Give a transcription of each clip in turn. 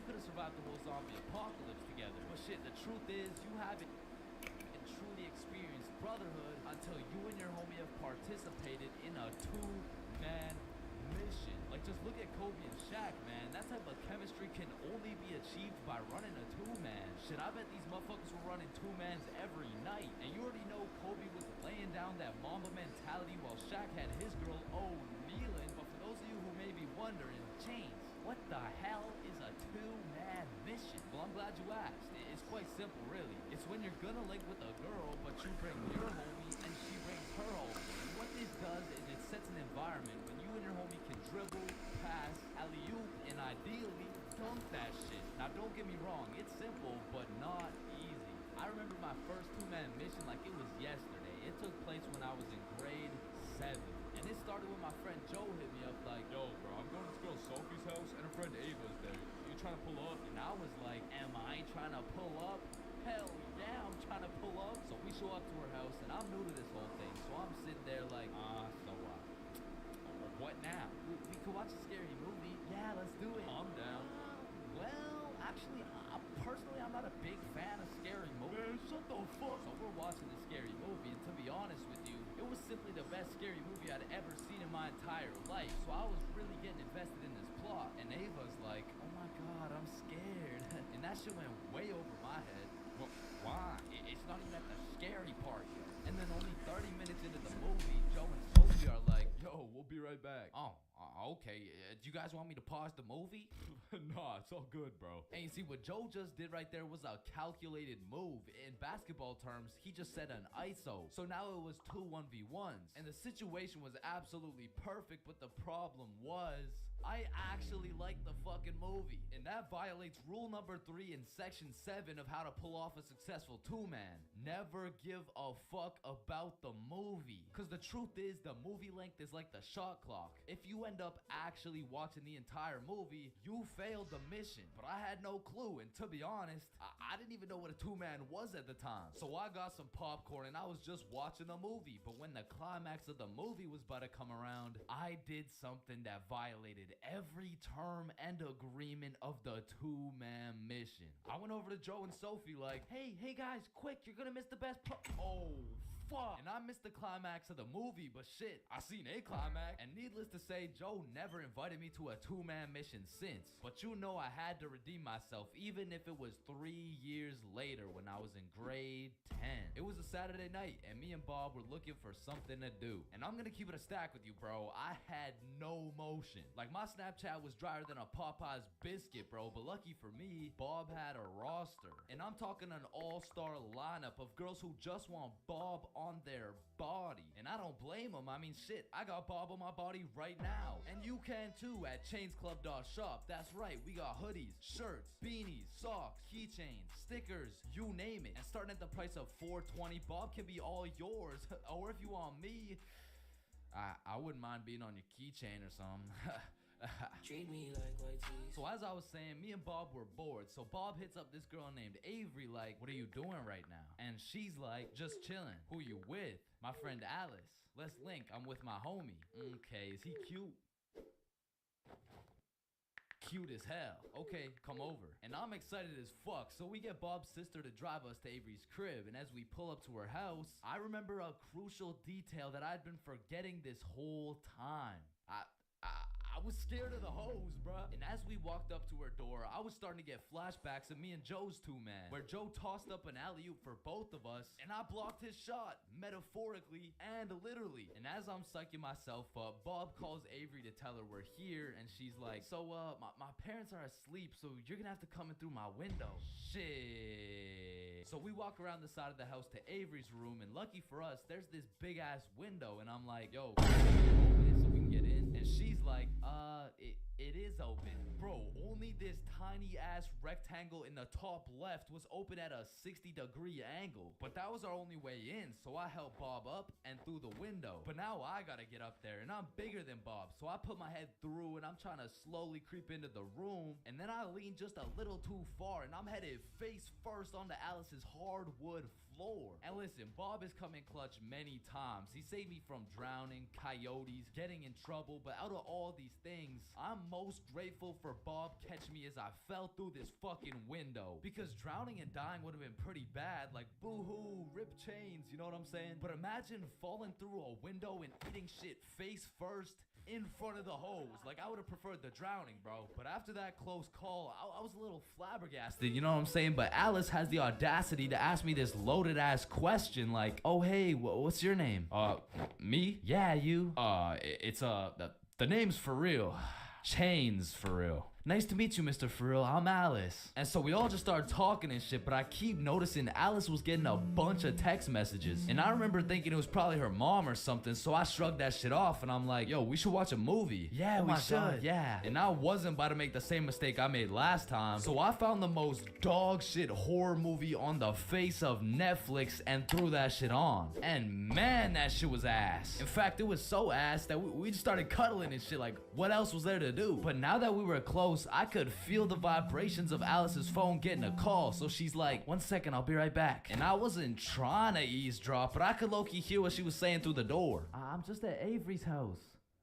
could have survived the whole zombie apocalypse together. But shit, the truth is, you haven't truly experienced brotherhood until you and your homie have participated in a two-man mission. Like, just look at Kobe and Shaq, man. That type of chemistry can only be achieved by running a two-man. Shit, I bet these motherfuckers were running two-mans every night. And you already know Kobe was laying down that Mamba mentality while Shaq had his girl kneeling. But for those of you who may be wondering, James, what the hell is a two-man mission? Well, I'm glad you asked. It's quite simple, really. It's when you're gonna link with a girl, but you bring your homie and she brings her homie. And what this does is it sets an environment when you and your homie can dribble, pass, alley-oop, and ideally dunk that shit. Now, don't get me wrong, it's simple, but not easy. I remember my first two-man mission like it was yesterday. It took place when I was in grade 7. And it started when my friend Joe hit me up like, yo, bro, I'm going to this girl Sophie's house and her friend Ava's there. You trying to pull up? And I was like, am I trying to pull up? Hell yeah, I'm trying to pull up. So we show up to her house and I'm new to this whole thing. So I'm sitting there like, so what now? We could watch a scary movie. Yeah, let's do it. Calm down. Well, actually, personally, I'm not a big fan of scary movies. Man, shut the fuck. So we're watching this scary movie, and to be honest with you, it was simply the best scary movie I'd ever seen in my entire life. So I was really getting invested in this plot. And Ava's like, oh my god, I'm scared. And that shit went way over my head. Well, why? It's not even at the scary part yet. And then only 30 minutes into the movie, Joe and Sophie are like, yo, we'll be right back. Oh, okay. Do you guys want me to pause the movie? Nah, it's all good, bro. And you see, what Joe just did right there was a calculated move. In basketball terms, he just set an ISO. So now it was two 1v1s. And the situation was absolutely perfect, but the problem was, I actually like the fucking movie. And that violates rule number 3 in section 7 of how to pull off a successful two-man. Never give a fuck about the movie. Cause the truth is, the movie length is like the shot clock. If you end up actually watching the entire movie, you failed the mission. But I had no clue, and to be honest, I didn't even know what a two-man was at the time. So I got some popcorn and I was just watching the movie. But when the climax of the movie was about to come around, I did something that violated every term and agreement of the two-man mission. I went over to Joe and Sophie like, hey guys, quick, you're gonna miss the best part. Oh, fuck. And I missed the climax of the movie, but shit, I seen a climax. And needless to say, Joe never invited me to a two-man mission since. But you know I had to redeem myself, even if it was 3 years later when I was in grade 10. It was a Saturday night, and me and Bob were looking for something to do. And I'm gonna keep it a stack with you, bro. I had no motion. Like, my Snapchat was drier than a Popeye's biscuit, bro. But lucky for me, Bob had a roster. And I'm talking an all-star lineup of girls who just want Bob on their body. And I don't blame them. I mean, shit, I got Bob on my body right now. And you can too at chainsclub.shop. That's right, we got hoodies, shirts, beanies, socks, keychains, stickers, you name it. And starting at the price of $4.20, Bob can be all yours. Or if you want me, I wouldn't mind being on your keychain or something. Treat me like white teeth. So as I was saying, me and Bob were bored. So Bob hits up this girl named Avery like, what are you doing right now? And she's like, just chilling. Who you with? My friend Alice. Let's link. I'm with my homie. Okay, is he cute? Cute as hell. Okay, come over. And I'm excited as fuck. So we get Bob's sister to drive us to Avery's crib. And as we pull up to her house, I remember a crucial detail that I'd been forgetting this whole time. I was scared of the hoes, bruh. And as we walked up to her door, I was starting to get flashbacks of me and Joe's two-man, where Joe tossed up an alley-oop for both of us, and I blocked his shot, metaphorically and literally. And as I'm psyching myself up, Bob calls Avery to tell her we're here, and she's like, so, my parents are asleep, so you're gonna have to come in through my window. Shit. So we walk around the side of the house to Avery's room, and lucky for us, there's this big-ass window, and I'm like, yo, open it so we can get in. And she's like, it is open. Bro, only this tiny ass rectangle in the top left was open at a 60-degree angle. But that was our only way in, so I helped Bob up and through the window. But now I gotta get up there, and I'm bigger than Bob, so I put my head through and I'm trying to slowly creep into the room. And then I lean just a little too far, and I'm headed face first onto Alice's hardwood floor. And listen, Bob has come in clutch many times. He saved me from drowning, coyotes, getting in trouble. But out of all these things, I'm most grateful for for Bob catch me as I fell through this fucking window. Because drowning and dying would have been pretty bad, like boo-hoo, rip chains, you know what I'm saying? But imagine falling through a window and eating shit face first in front of the hose. Like, I would have preferred the drowning, bro. But after that close call, I was a little flabbergasted, you know what I'm saying? But Alice has the audacity to ask me this loaded ass question like, oh hey, what's your name? Me? Yeah, you. It's the name's for real. Chains for real. Nice to meet you, Mr. Farrell. I'm Alice. And so we all just started talking and shit, but I keep noticing Alice was getting a bunch of text messages. And I remember thinking it was probably her mom or something, so I shrugged that shit off and I'm like, yo, we should watch a movie. Yeah, we should. God, yeah. And I wasn't about to make the same mistake I made last time. So I found the most dog shit horror movie on the face of Netflix and threw that shit on. And man, that shit was ass. In fact, it was so ass that we just started cuddling and shit. Like, what else was there to do? But now that we were close, I could feel the vibrations of Alice's phone getting a call. So she's like, 1 second, I'll be right back. And I wasn't trying to eavesdrop, but I could low-key hear what she was saying through the door. I'm just at Avery's house.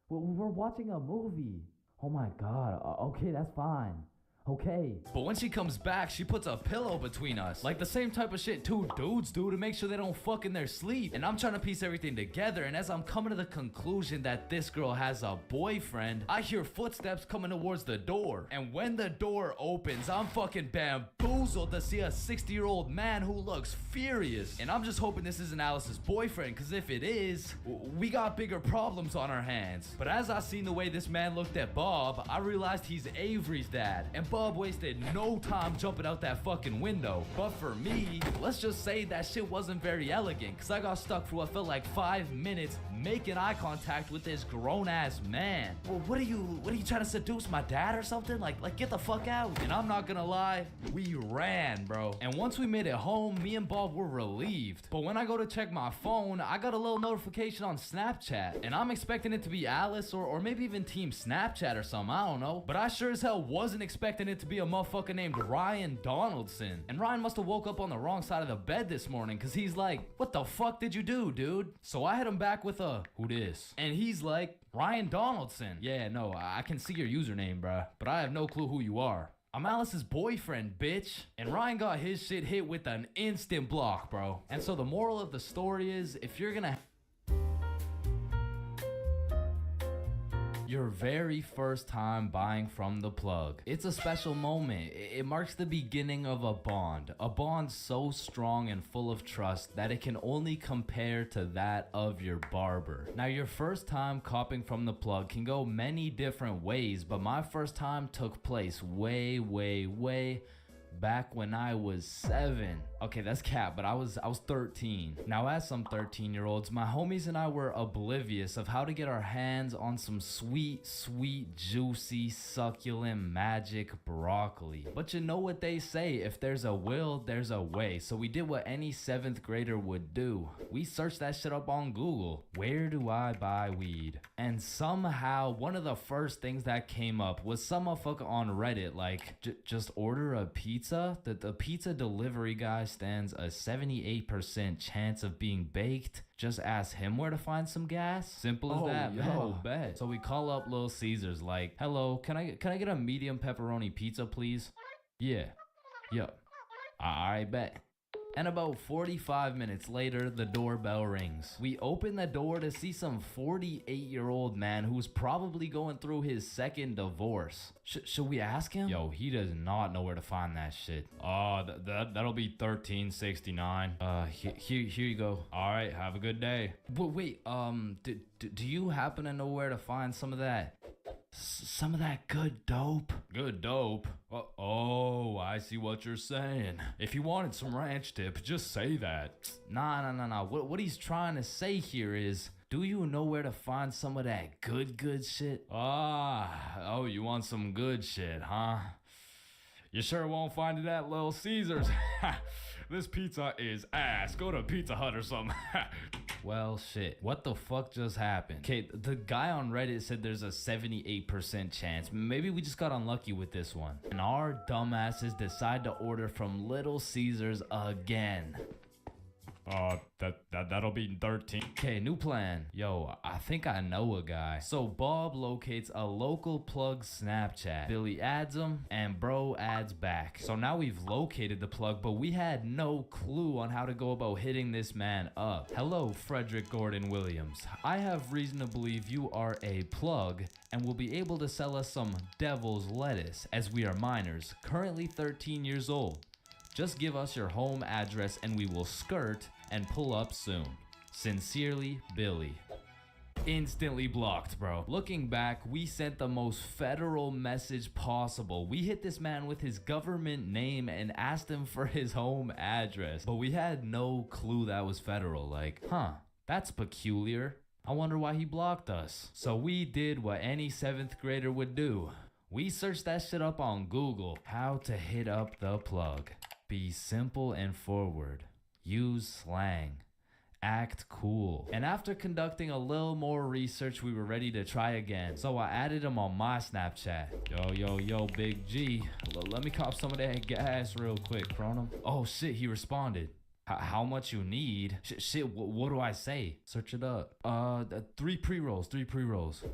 We're watching a movie. Oh my God. Okay, that's fine. Okay. But when she comes back, she puts a pillow between us. Like the same type of shit two dudes do to make sure they don't fuck in their sleep. And I'm trying to piece everything together. And as I'm coming to the conclusion that this girl has a boyfriend, I hear footsteps coming towards the door. And when the door opens, I'm fucking bamboozled to see a 60-year-old man who looks furious. And I'm just hoping this isn't Alice's boyfriend, because if it is, we got bigger problems on our hands. But as I seen the way this man looked at Bob, I realized he's Avery's dad. And Bob wasted no time jumping out that fucking window. But for me, let's just say that shit wasn't very elegant, because I got stuck for what felt like 5 minutes making eye contact with this grown-ass man. Well, what are you trying to seduce my dad or something? Like get the fuck out. And I'm not gonna lie, we ran, bro. And once we made it home, me and Bob were relieved. But when I go to check my phone, I got a little notification on Snapchat. And I'm expecting it to be Alice or maybe even Team Snapchat or something, I don't know. But I sure as hell wasn't expecting it to be a motherfucker named Ryan Donaldson. And Ryan must have woke up on the wrong side of the bed this morning, because he's like, what the fuck did you do, dude? So I hit him back with a, who dis? And he's like, Ryan Donaldson. Yeah, no, I can see your username, bruh, but I have no clue who you are. I'm Alice's boyfriend, bitch. And Ryan got his shit hit with an instant block, bro. And so the moral of the story is, if you're gonna your very first time buying from the plug, it's a special moment. It marks the beginning of a bond so strong and full of trust that it can only compare to that of your barber. Now, your first time copping from the plug can go many different ways, but my first time took place way back when I was 7. Okay, that's cap, but I was 13. Now, as some 13-year-olds, my homies and I were oblivious of how to get our hands on some sweet, juicy, succulent, magic broccoli. But you know what they say, if there's a will, there's a way. So we did what any 7th grader would do. We searched that shit up on Google. Where do I buy weed? And somehow, one of the first things that came up was some motherfucker on Reddit like, just order a pizza? The pizza delivery guy stands a 78% chance of being baked. Just ask him where to find some gas. Simple as that, yo, bet. So we call up Little Caesars like, hello, can I get a medium pepperoni pizza, please? Yeah. I bet. And about 45 minutes later, the doorbell rings. We open the door to see some 48-year-old man who's probably going through his 2nd divorce. Should we ask him? Yo, he does not know where to find that shit. That'll be $13.69. Here you go. All right, have a good day. But wait, do you happen to know where to find some of that good dope? Good dope? Oh, I see what you're saying. If you wanted some ranch dip, just say that. Nah. What he's trying to say here is, do you know where to find some of that good shit? Oh, you want some good shit, huh? You sure won't find it at Little Caesars. This pizza is ass. Go to Pizza Hut or something. Well, shit. What the fuck just happened? Okay, the guy on Reddit said there's a 78% chance. Maybe we just got unlucky with this one. And our dumbasses decide to order from Little Caesars again. That'll be 13. Okay, new plan. Yo, I think I know a guy. So Bob locates a local plug Snapchat. Billy adds him, and bro adds back. So now we've located the plug, but we had no clue on how to go about hitting this man up. Hello, Frederick Gordon Williams. I have reason to believe you are a plug and will be able to sell us some devil's lettuce, as we are minors, currently 13 years old. Just give us your home address and we will skirt and pull up soon. Sincerely, Billy. Instantly blocked, bro. Looking back, we sent the most federal message possible. We hit this man with his government name and asked him for his home address, but we had no clue that was federal. Like, that's peculiar. I wonder why he blocked us. So we did what any 7th grader would do. We searched that shit up on Google. How to hit up the plug. Be simple and forward. Use slang. Act cool. And after conducting a little more research, we were ready to try again. So I added him on my Snapchat. Yo, Big G. Let me cop some of that gas real quick, Cronum. Oh shit, he responded. How much you need? Shit, what do I say? Search it up. 3 pre-rolls.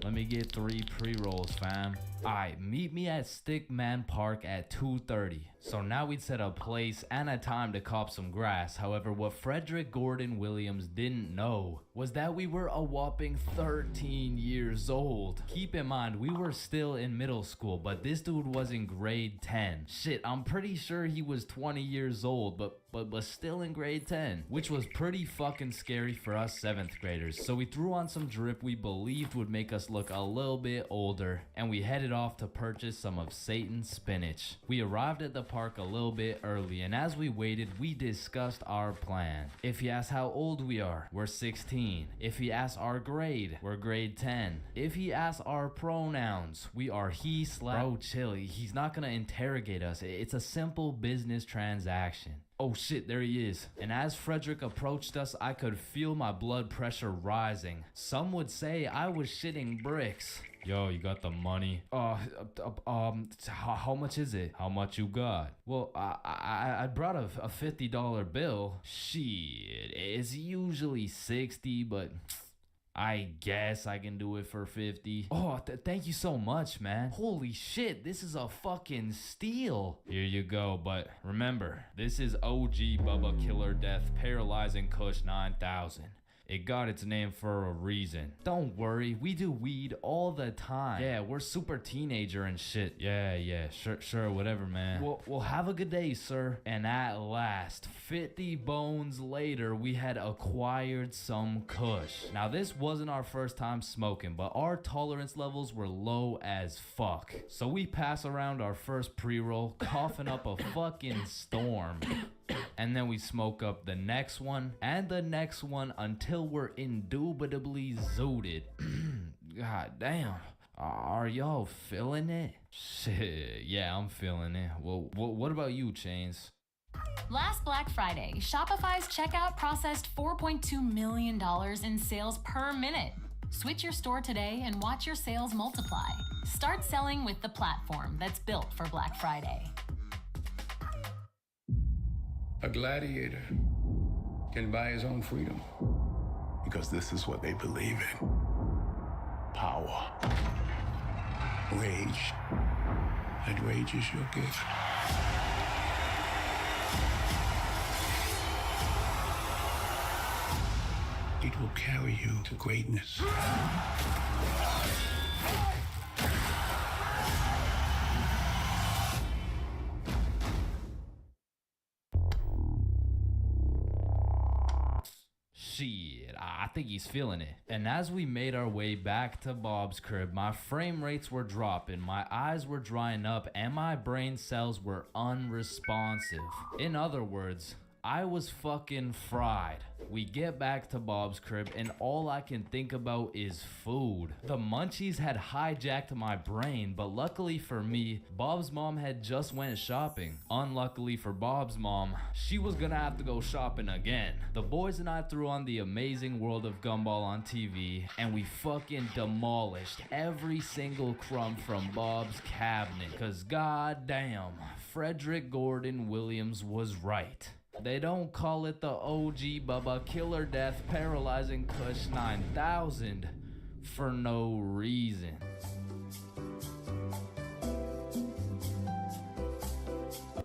Let me get 3 pre-rolls, fam. Alright, meet me at Stickman Park at 2:30. So now we'd set a place and a time to cop some grass. However, what Frederick Gordon Williams didn't know was that we were a whopping 13 years old. Keep in mind, we were still in middle school, but this dude was in grade 10. Shit, I'm pretty sure he was 20 years old, but still in grade 10, which was pretty fucking scary for us 7th graders. So we threw on some drip we believed would make us look a little bit older, and we headed off to purchase some of Satan's spinach. We arrived at the park a little bit early, and as we waited, we discussed our plan. If he asks how old we are, we're 16. If he asks our grade, we're grade 10. If he asks our pronouns, we are he/. Bro, chill. He's not gonna interrogate us. It's a simple business transaction. Oh shit, there he is. And as Frederick approached us, I could feel my blood pressure rising. Some would say I was shitting bricks. Yo, you got the money? How much is it? How much you got? Well, I brought a $50 bill. Shit, it's usually 60, but I guess I can do it for 50. Oh, thank you so much, man. Holy shit, this is a fucking steal. Here you go, but remember, this is OG Bubba Killer Death Paralyzing Kush 9000. It got its name for a reason. Don't worry, we do weed all the time. Yeah, we're super teenager and shit. Yeah, sure, whatever, man. Well, have a good day, sir. And at last, 50 bones later, we had acquired some kush. Now, this wasn't our first time smoking, but our tolerance levels were low as fuck. So we pass around our first pre-roll, coughing up a fucking storm. And then we smoke up the next one and the next one until we're indubitably zooted. God damn. Are y'all feeling it? Shit, yeah, I'm feeling it. Well, what about you, Chains? Last Black Friday, Shopify's checkout processed $4.2 million in sales per minute. Switch your store today and watch your sales multiply. Start selling with the platform that's built for Black Friday. A gladiator can buy his own freedom because this is what they believe in. Power. Rage. And rage is your gift. It will carry you to greatness. Shit, I think he's feeling it. And as we made our way back to Bob's crib, my frame rates were dropping, my eyes were drying up, and my brain cells were unresponsive. In other words, I was fucking fried. We get back to Bob's crib and all I can think about is food. The munchies had hijacked my brain, but luckily for me, Bob's mom had just went shopping. Unluckily for Bob's mom, she was gonna have to go shopping again. The boys and I threw on The Amazing World of Gumball on TV and we fucking demolished every single crumb from Bob's cabinet. Cause goddamn, Frederick Gordon Williams was right. They don't call it the OG Bubba Killer Death Paralyzing Kush 9000 for no reason.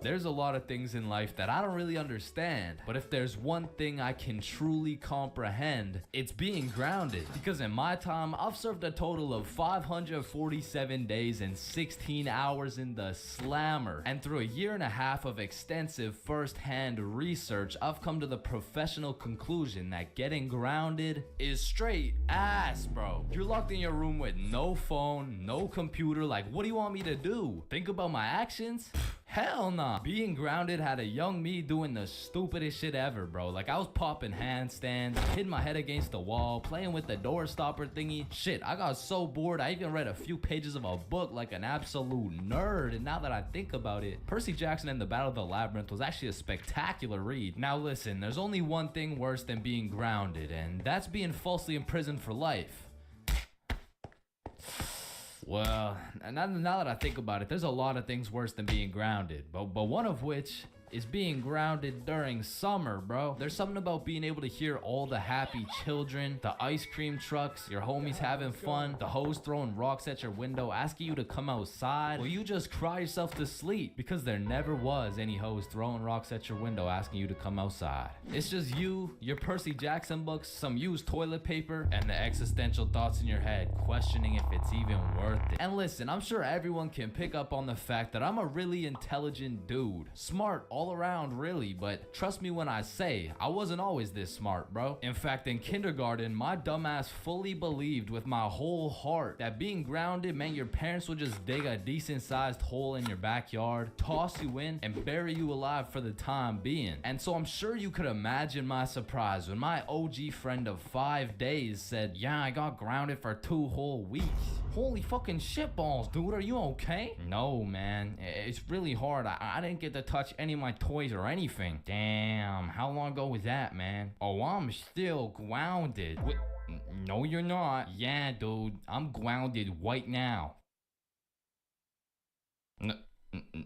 There's a lot of things in life that I don't really understand, but if there's one thing I can truly comprehend, it's being grounded. Because in my time, I've served a total of 547 days and 16 hours in the slammer. And through a year and a half of extensive first-hand research, I've come to the professional conclusion that getting grounded is straight ass, bro. You're locked in your room with no phone, no computer. Like, what do you want me to do? Think about my actions? Hell nah. Being grounded had a young me doing the stupidest shit ever, bro. Like, I was popping handstands, hitting my head against the wall, playing with the door stopper thingy. Shit, I got so bored, I even read a few pages of a book like an absolute nerd. And now that I think about it, Percy Jackson and the Battle of the Labyrinth was actually a spectacular read. Now listen, there's only one thing worse than being grounded, and that's being falsely imprisoned for life. Well, now that I think about it, there's a lot of things worse than being grounded, but one of which is being grounded during summer, bro. There's something about being able to hear all the happy children, the ice cream trucks, your homies having fun, the hoes throwing rocks at your window, asking you to come outside. Well, you just cry yourself to sleep because there never was any hoes throwing rocks at your window asking you to come outside. It's just you, your Percy Jackson books, some used toilet paper, and the existential thoughts in your head questioning if it's even worth it. And listen, I'm sure everyone can pick up on the fact that I'm a really intelligent dude. Smart all around, really, but trust me when I say I wasn't always this smart, bro. In fact, in kindergarten, my dumbass fully believed with my whole heart that being grounded meant your parents would just dig a decent sized hole in your backyard, toss you in, and bury you alive for the time being. And so I'm sure you could imagine my surprise when my OG friend of 5 days said, yeah, I got grounded for 2 whole weeks. Holy fucking shitballs, dude, are you okay? No, man, it's really hard. I didn't get to touch any of my toys or anything. Damn, how long ago was that, man? Oh, I'm still grounded. What? No, you're not. Yeah, dude, I'm grounded right now.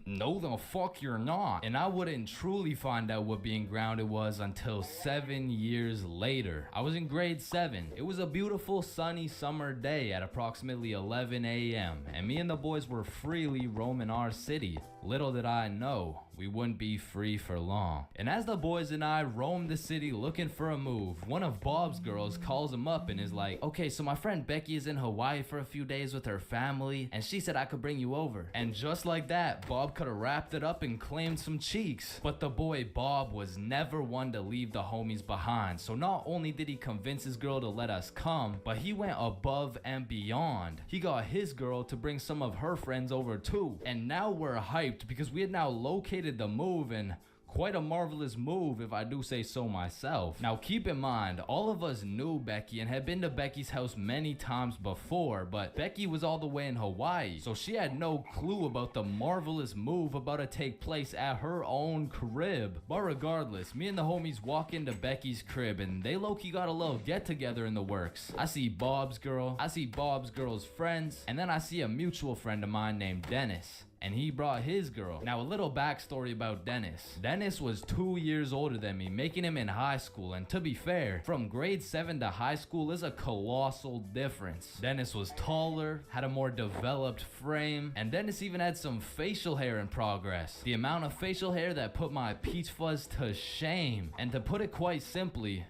No, the fuck you're not. And I wouldn't truly find out what being grounded was until 7 years later. I was in grade 7. It was a beautiful sunny summer day at approximately 11 a.m. and me and the boys were freely roaming our city. Little did I know, we wouldn't be free for long. And as the boys and I roamed the city looking for a move, one of Bob's girls calls him up and is like, okay, so my friend Becky is in Hawaii for a few days with her family, and she said I could bring you over. And just like that, Bob could have wrapped it up and claimed some cheeks. But the boy Bob was never one to leave the homies behind. So not only did he convince his girl to let us come, but he went above and beyond. He got his girl to bring some of her friends over too. And now we're hyped because we had now located the move, and quite a marvelous move if I do say so myself. Now keep in mind, all of us knew Becky and had been to Becky's house many times before, but Becky was all the way in Hawaii, so she had no clue about the marvelous move about to take place at her own crib. But regardless, me and the homies walk into Becky's crib and they low-key got a little get-together in the works. I see Bob's girl, I see Bob's girl's friends, and then I see a mutual friend of mine named Dennis. And he brought his girl. Now, a little backstory about Dennis. Dennis was 2 years older than me, making him in high school. And to be fair, from grade 7 to high school is a colossal difference. Dennis was taller, had a more developed frame, and Dennis even had some facial hair in progress. The amount of facial hair that put my peach fuzz to shame. And to put it quite simply,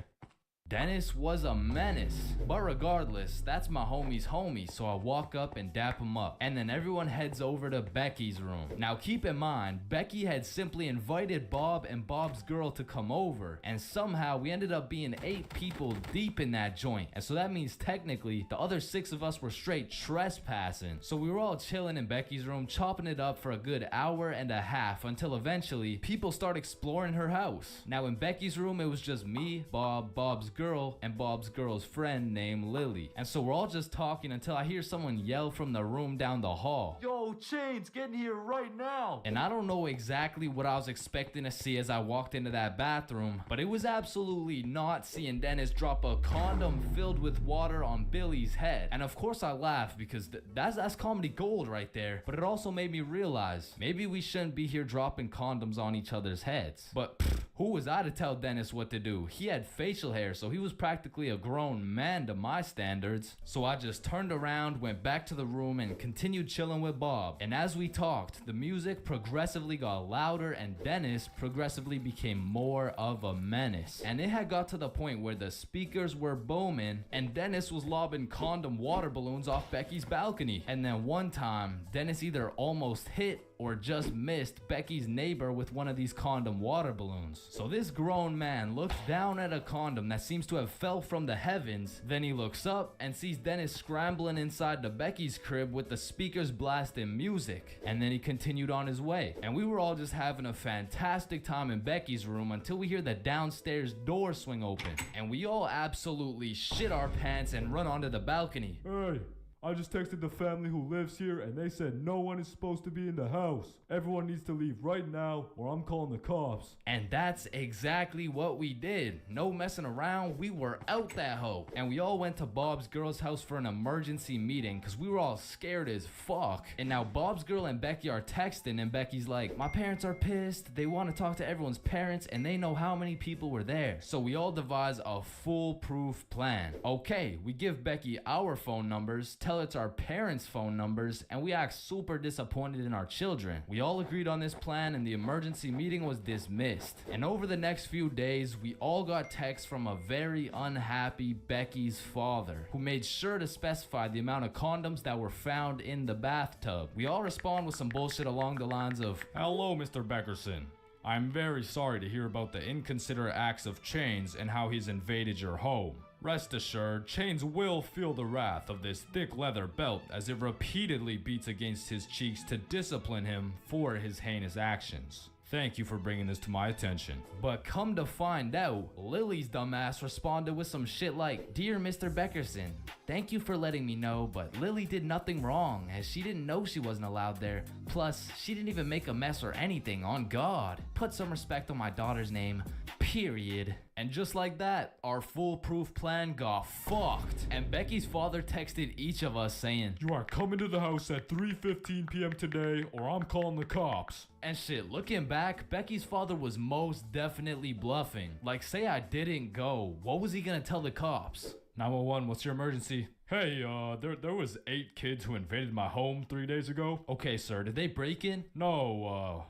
Dennis was a menace. But regardless, that's my homie's homie, so I walk up and dap him up. And then everyone heads over to Becky's room. Now keep in mind, Becky had simply invited Bob and Bob's girl to come over, and somehow we ended up being 8 people deep in that joint. And so that means technically the other 6 of us were straight trespassing. So we were all chilling in Becky's room, chopping it up for a good hour and a half until eventually people start exploring her house. Now in Becky's room it was just me, Bob, Bob's girl, girl and Bob's girl's friend named Lily. And so we're all just talking until I hear someone yell from the room down the hall, "Yo, Chains, get in here right now!" And I don't know exactly what I was expecting to see as I walked into that bathroom, but it was absolutely not seeing Dennis drop a condom filled with water on Billy's head. And of course I laughed because that's comedy gold right there, but it also made me realize maybe we shouldn't be here dropping condoms on each other's heads. But who was I to tell Dennis what to do? He had facial hair, so he was practically a grown man to my standards. So I just turned around, went back to the room, and continued chilling with Bob. And as we talked, the music progressively got louder and Dennis progressively became more of a menace. And it had got to the point where the speakers were booming and Dennis was lobbing condom water balloons off Becky's balcony. And then one time, Dennis either almost hit or just missed Becky's neighbor with one of these condom water balloons. So this grown man looks down at a condom that seems to have fell from the heavens. Then he looks up and sees Dennis scrambling inside the Becky's crib with the speakers blasting music. And then he continued on his way. And we were all just having a fantastic time in Becky's room until we hear the downstairs door swing open. And we all absolutely shit our pants and run onto the balcony. Hey, I just texted the family who lives here and they said no one is supposed to be in the house. Everyone needs to leave right now or I'm calling the cops. And that's exactly what we did. No messing around, we were out that hoe. And we all went to Bob's girl's house for an emergency meeting because we were all scared as fuck. And now Bob's girl and Becky are texting and Becky's like, "My parents are pissed. They want to talk to everyone's parents and they know how many people were there." So we all devise a foolproof plan. Okay, we give Becky our phone numbers, tell it's our parents' phone numbers, and we act super disappointed in our children. We all agreed on this plan and the emergency meeting was dismissed. And over the next few days, we all got texts from a very unhappy Becky's father, who made sure to specify the amount of condoms that were found in the bathtub. We all respond with some bullshit along the lines of, "Hello, Mr. Beckerson. I'm very sorry to hear about the inconsiderate acts of Chains and how he's invaded your home. Rest assured, Chains will feel the wrath of this thick leather belt as it repeatedly beats against his cheeks to discipline him for his heinous actions. Thank you for bringing this to my attention." But come to find out, Lily's dumbass responded with some shit like, "Dear Mr. Beckerson, thank you for letting me know, but Lily did nothing wrong as she didn't know she wasn't allowed there. Plus, she didn't even make a mess or anything, on God. Put some respect on my daughter's name, period." And just like that, our foolproof plan got fucked. And Becky's father texted each of us saying, "You are coming to the house at 3:15 p.m. today or I'm calling the cops." And shit, looking back, Becky's father was most definitely bluffing. Like, say I didn't go, what was he gonna tell the cops? 911, what's your emergency? Hey, there was 8 kids who invaded my home 3 days ago. Okay, sir, did they break in? No,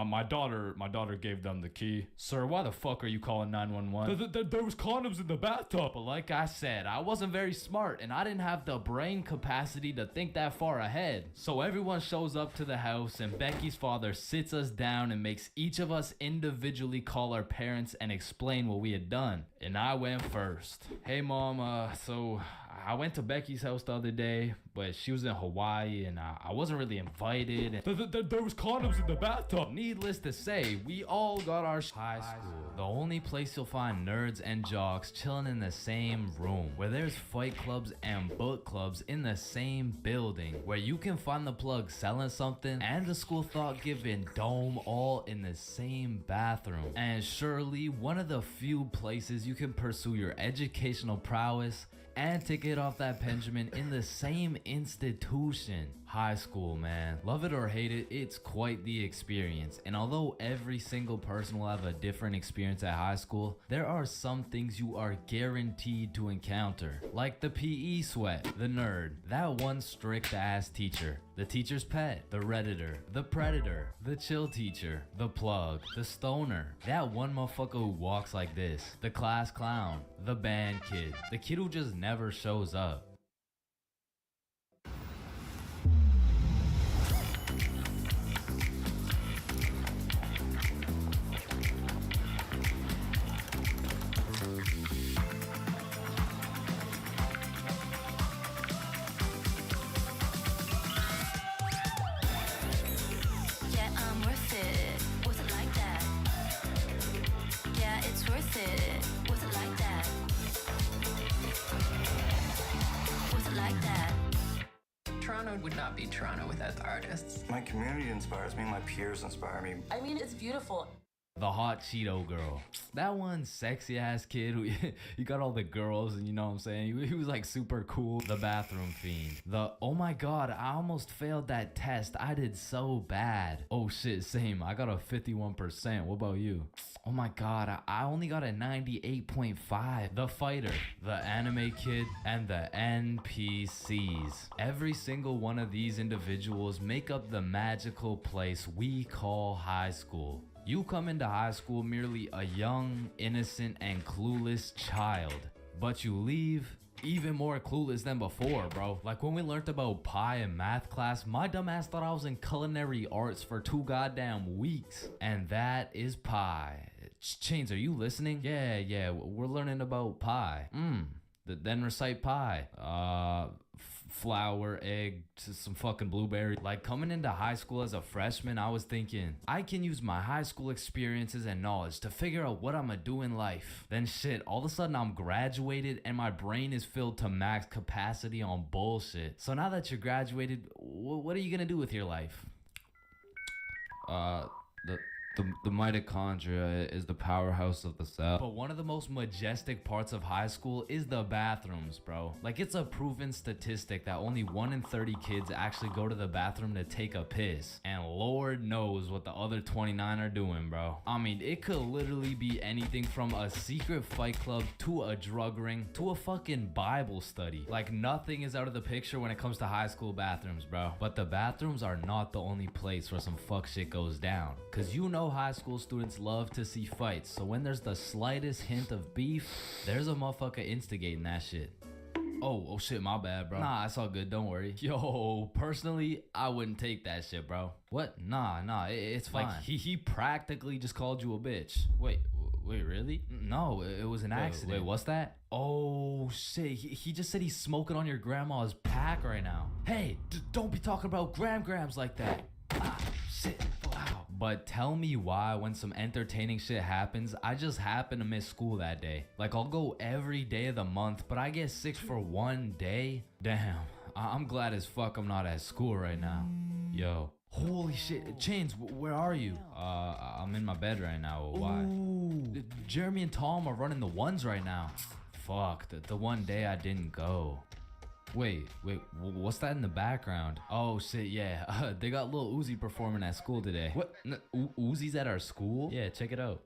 my daughter gave them the key. Sir, why the fuck are you calling 911? There was condoms in the bathtub. But like I said, I wasn't very smart and I didn't have the brain capacity to think that far ahead. So everyone shows up to the house and Becky's father sits us down and makes each of us individually call our parents and explain what we had done. And I went first. "Hey mom, so I went to Becky's house the other day, but she was in Hawaii and I wasn't really invited. And there was condoms in the bathtub." Needless to say, we all got our high school. The only place you'll find nerds and jocks chilling in the same room, where there's fight clubs and book clubs in the same building, where you can find the plug selling something and the school thought-giving dome all in the same bathroom. And surely one of the few places you can pursue your educational prowess and to get off that Benjamin in the same institution. High school, man. Love it or hate it, it's quite the experience. And although every single person will have a different experience at high school, there are some things you are guaranteed to encounter. Like the PE sweat, the nerd, that one strict ass teacher, the teacher's pet, the redditor, the predator, the chill teacher, the plug, the stoner, that one motherfucker who walks like this, the class clown, the band kid, the kid who just never shows up. Worth it. Toronto would not be Toronto without the artists. My community inspires me, my peers inspire me. I mean, it's beautiful. The hot Cheeto girl. That one sexy ass kid who he got all the girls, and you know what I'm saying? He was like super cool. The bathroom fiend. The oh my god, I almost failed that test. I did so bad. Oh shit, same. I got a 51%. What about you? Oh my god, I only got a 98.5. The fighter, the anime kid, and the NPCs. Every single one of these individuals make up the magical place we call high school. You come into high school merely a young, innocent, and clueless child. But you leave even more clueless than before, bro. Like when we learned about pie in math class, my dumbass thought I was in culinary arts for 2 goddamn weeks. And that is pie. Chains, are you listening? Yeah, we're learning about pie. Then recite pie. Flour, egg, some fucking blueberry. Like coming into high school as a freshman, I was thinking, I can use my high school experiences and knowledge to figure out what I'm gonna do in life. Then shit, all of a sudden I'm graduated and my brain is filled to max capacity on bullshit. So now that you're graduated, what are you gonna do with your life? The mitochondria is the powerhouse of the cell. But one of the most majestic parts of high school is the bathrooms, bro. Like it's a proven statistic that only 1 in 30 kids actually go to the bathroom to take a piss. And Lord knows what the other 29 are doing, bro. I mean, it could literally be anything from a secret fight club to a drug ring to a fucking Bible study. Like nothing is out of the picture when it comes to high school bathrooms, bro. But the bathrooms are not the only place where some fuck shit goes down. Cause you know high school students love to see fights, so when there's the slightest hint of beef, there's a motherfucker instigating that shit. Oh shit, my bad, bro. Nah, it's all good, don't worry. Yo, personally, I wouldn't take that shit, bro. What? Nah, it's fine. Like, he practically just called you a bitch. Wait, really? No, it was an accident. Wait, what's that? Oh shit, he just said he's smoking on your grandma's pack right now. Hey, don't be talking about grams like that. Shit. Wow. But tell me why when some entertaining shit happens, I just happen to miss school that day. Like I'll go every day of the month, but I get 6 for 1 day? Damn, I'm glad as fuck I'm not at school right now. Yo. Holy shit, Chains, where are you? I'm in my bed right now. Why? Ooh. Jeremy and Tom are running the ones right now. Fuck, the one day I didn't go. Wait, what's that in the background? Oh shit, yeah, they got Lil Uzi performing at school today. What? Uzi's at our school? Yeah, check it out.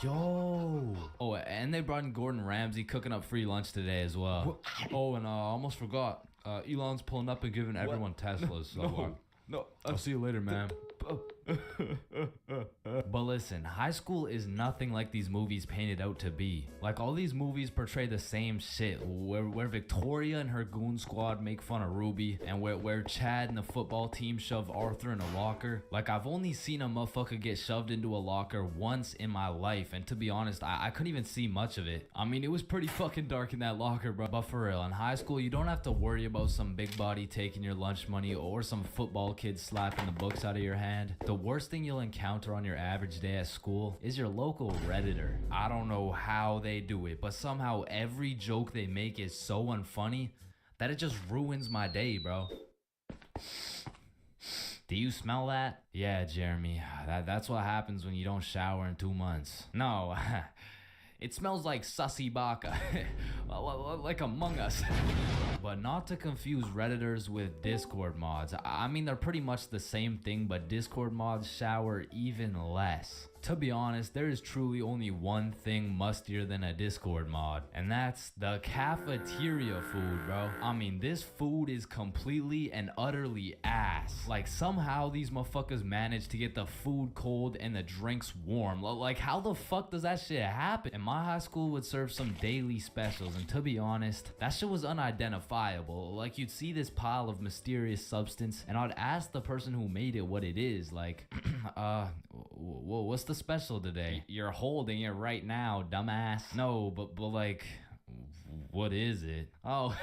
Yo. Oh, and they brought in Gordon Ramsay cooking up free lunch today as well. What? Oh, and I almost forgot. Elon's pulling up and giving everyone Teslas. No. I'll see you later, man. But listen, high school is nothing like these movies paint it out to be. Like all these movies portray the same shit, where Victoria and her goon squad make fun of Ruby, and where Chad and the football team shove Arthur in a locker. Like I've only seen a motherfucker get shoved into a locker once in my life, and to be honest, I couldn't even see much of it. I mean, it was pretty fucking dark in that locker, bro. But for real, in high school, you don't have to worry about some big body taking your lunch money or some football kid slapping the books out of your hand. The worst thing you'll encounter on your average day at school is your local Redditor. I don't know how they do it, but somehow every joke they make is so unfunny that it just ruins my day, bro. Do you smell that? Yeah, Jeremy, that's what happens when you don't shower in 2 months. No, it smells like sussy baka, like Among Us. But not to confuse Redditors with Discord mods. I mean, they're pretty much the same thing, but Discord mods shower even less. To be honest, there is truly only one thing mustier than a Discord mod, and that's the cafeteria food, bro. I mean, this food is completely and utterly ass. Like, somehow these motherfuckers manage to get the food cold and the drinks warm. Like, how the fuck does that shit happen? And my high school would serve some daily specials, and to be honest, that shit was unidentifiable. Like, you'd see this pile of mysterious substance, and I'd ask the person who made it what it is. Like, what's the special today? You're holding it right now, dumbass. No, but like, what is it? Oh,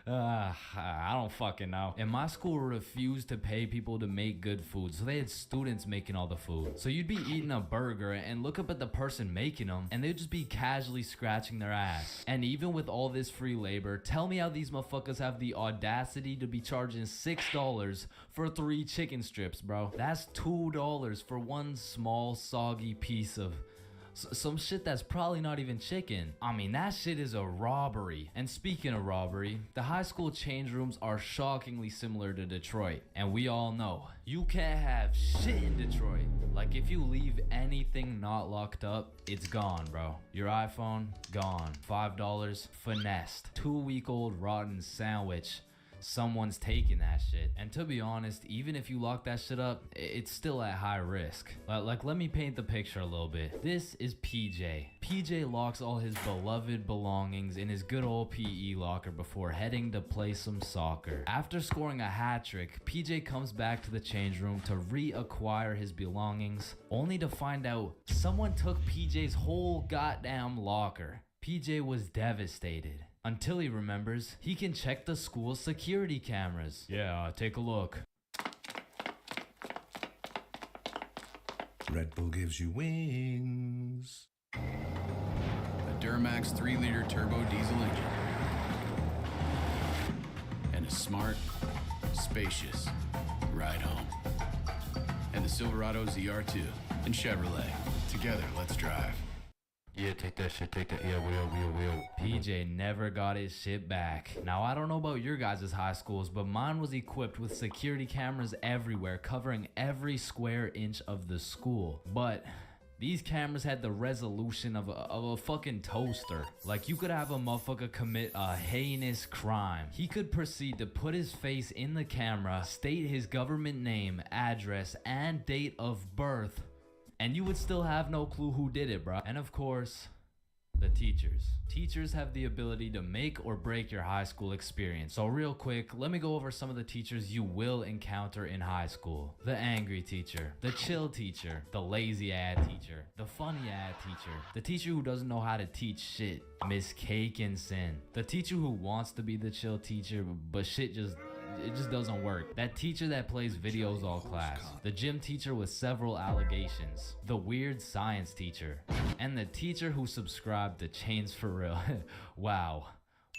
I don't fucking know. And my school refused to pay people to make good food, so they had students making all the food. So you'd be eating a burger and look up at the person making them, and they'd just be casually scratching their ass. And even with all this free labor, tell me how these motherfuckers have the audacity to be charging $6 for 3 chicken strips, bro. That's $2 for one small soggy piece of some shit that's probably not even chicken. I mean, that shit is a robbery. And speaking of robbery, the high school change rooms are shockingly similar to Detroit. And we all know, you can't have shit in Detroit. Like, if you leave anything not locked up, it's gone, bro. Your iPhone, gone. $5, finessed. 2-week-old rotten sandwich. Someone's taking that shit. And to be honest, even if you lock that shit up, it's still at high risk. Like, let me paint the picture a little bit. This is PJ. PJ locks all his beloved belongings in his good old PE locker before heading to play some soccer. After scoring a hat trick, PJ comes back to the change room to reacquire his belongings, only to find out someone took PJ's whole goddamn locker. PJ was devastated. Until he remembers, he can check the school's security cameras. Yeah, take a look. Red Bull gives you wings. A Duramax 3-liter turbo diesel engine. And a smart, spacious ride home. And the Silverado ZR2 and Chevrolet. Together, let's drive. Yeah, take that shit, take that. Yeah, wheel. PJ never got his shit back. Now, I don't know about your guys' high schools, but mine was equipped with security cameras everywhere, covering every square inch of the school. But these cameras had the resolution of a fucking toaster. Like, you could have a motherfucker commit a heinous crime. He could proceed to put his face in the camera, state his government name, address, and date of birth, and you would still have no clue who did it, bro. And of course, the teachers. Teachers have the ability to make or break your high school experience. So real quick, let me go over some of the teachers you will encounter in high school. The angry teacher, the chill teacher, the lazy ad teacher, the funny ad teacher, the teacher who doesn't know how to teach shit, Miss Cakinson, the teacher who wants to be the chill teacher, but shit just doesn't work. That teacher that plays videos all class. The gym teacher with several allegations. The weird science teacher. And the teacher who subscribed to Chains for Real. Wow.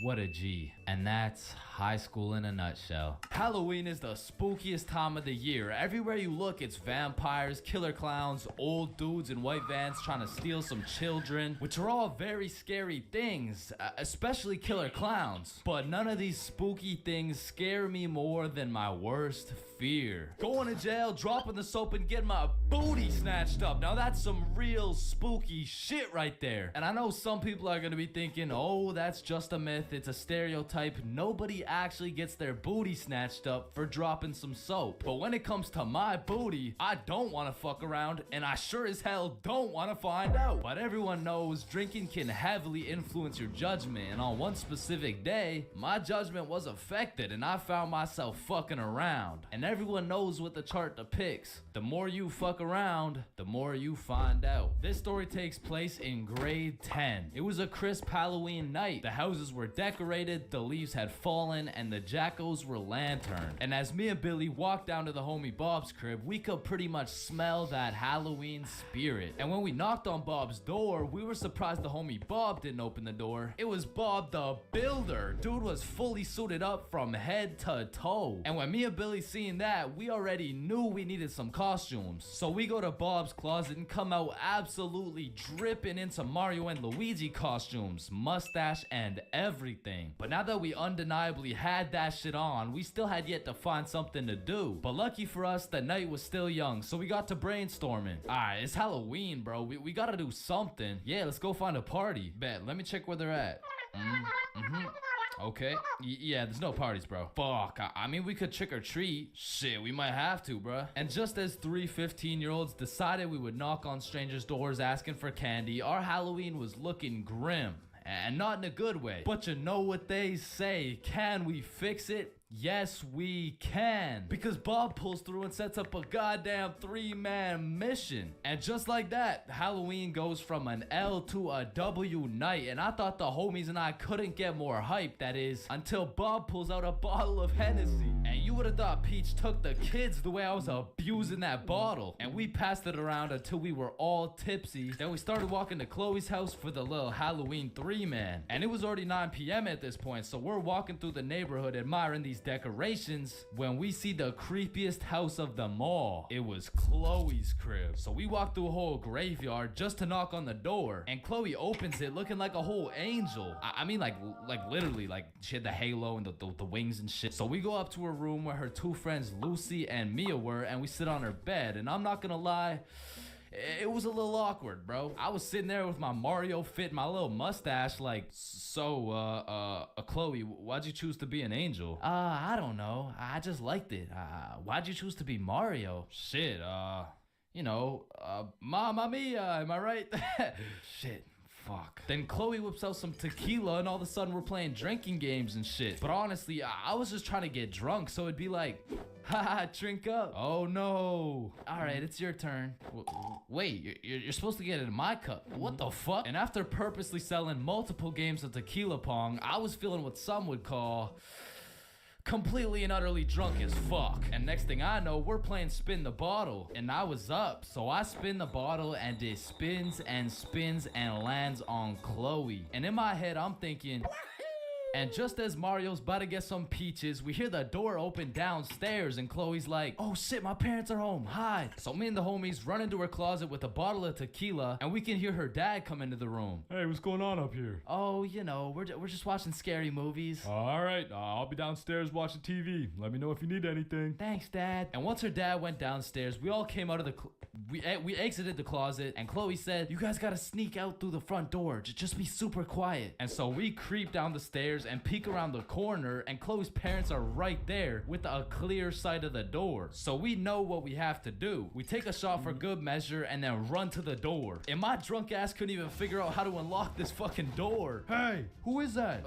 What a G. And that's high school in a nutshell. Halloween is the spookiest time of the year. Everywhere you look, it's vampires, killer clowns, old dudes in white vans trying to steal some children, which are all very scary things, especially killer clowns. But none of these spooky things scare me more than my worst fear. Going to jail, dropping the soap, and getting my booty snatched up. Now that's some real spooky shit right there. And I know some people are gonna be thinking, oh, that's just a myth, it's a stereotype. Nobody actually gets their booty snatched up for dropping some soap. But when it comes to my booty, I don't want to fuck around, and I sure as hell don't want to find out. But everyone knows drinking can heavily influence your judgment, and on one specific day, my judgment was affected and I found myself fucking around. And everyone knows what the chart depicts. The more you fuck around, the more you find out. This story takes place in grade 10. It was a crisp Halloween night. The houses were decorated, the leaves had fallen, and the jackos were lanterned. And as me and Billy walked down to the homie Bob's crib, we could pretty much smell that Halloween spirit. And when we knocked on Bob's door, we were surprised the homie Bob didn't open the door. It was Bob the Builder. Dude was fully suited up from head to toe. And when me and Billy seen that, we already knew we needed some costumes. So we go to Bob's closet and come out absolutely dripping into Mario and Luigi costumes, mustache and everything. But now that we undeniably had that shit on, we still had yet to find something to do. But lucky for us, the night was still young, so we got to brainstorming. Alright, it's Halloween, bro. We gotta do something. Yeah, let's go find a party. Bet, let me check where they're at. Okay. Yeah, there's no parties, bro. Fuck. I mean, we could trick or treat. Shit, we might have to, bruh. And just as 3 15-year-olds decided we would knock on strangers' doors asking for candy, our Halloween was looking grim. And not in a good way. But you know what they say, can we fix it? Yes, we can. Because Bob pulls through and sets up a goddamn 3-man mission. And just like that, Halloween goes from an L to a W night. And I thought the homies and I couldn't get more hype, that is, until Bob pulls out a bottle of Hennessy. And you would have thought Peach took the kids the way I was abusing that bottle. And we passed it around until we were all tipsy. Then we started walking to Chloe's house for the little Halloween 3-man. And it was already 9 p.m. at this point, so we're walking through the neighborhood admiring these decorations when we see the creepiest house of them all. It was Chloe's crib. So we walked through a whole graveyard just to knock on the door, and Chloe opens it looking like a whole angel. I mean like literally, like she had the halo and the wings and shit. So we go up to her room where her 2 friends Lucy and Mia were, and we sit on her bed, and I'm not gonna lie, it was a little awkward, bro. I was sitting there with my Mario fit, my little mustache, like, so, Chloe, why'd you choose to be an angel? I don't know. I just liked it. Why'd you choose to be Mario? Shit, you know, Mamma Mia, am I right? Shit. Fuck. Then Chloe whips out some tequila and all of a sudden we're playing drinking games and shit. But honestly, I was just trying to get drunk, so it'd be like, haha, drink up. Oh no. Alright, it's your turn. Wait, you're supposed to get it in my cup. What the fuck? And after purposely selling multiple games of tequila pong, I was feeling what some would call completely and utterly drunk as fuck. And next thing I know, we're playing spin the bottle. And I was up, so I spin the bottle and it spins and spins and lands on Chloe. And in my head, I'm thinking, and just as Mario's about to get some peaches, we hear the door open downstairs and Chloe's like, oh shit, my parents are home, hide. So me and the homies run into her closet with a bottle of tequila and we can hear her dad come into the room. Hey, what's going on up here? Oh, you know, we're just watching scary movies. All right, I'll be downstairs watching TV. Let me know if you need anything. Thanks, Dad. And once her dad went downstairs, we all came out of the we exited the closet and Chloe said, you guys gotta sneak out through the front door. Just be super quiet. And so we creep down the stairs and peek around the corner, and Chloe's parents are right there with a clear sight of the door. So we know what we have to do. We take a shot for good measure and then run to the door. And my drunk ass couldn't even figure out how to unlock this fucking door. Hey, who is that?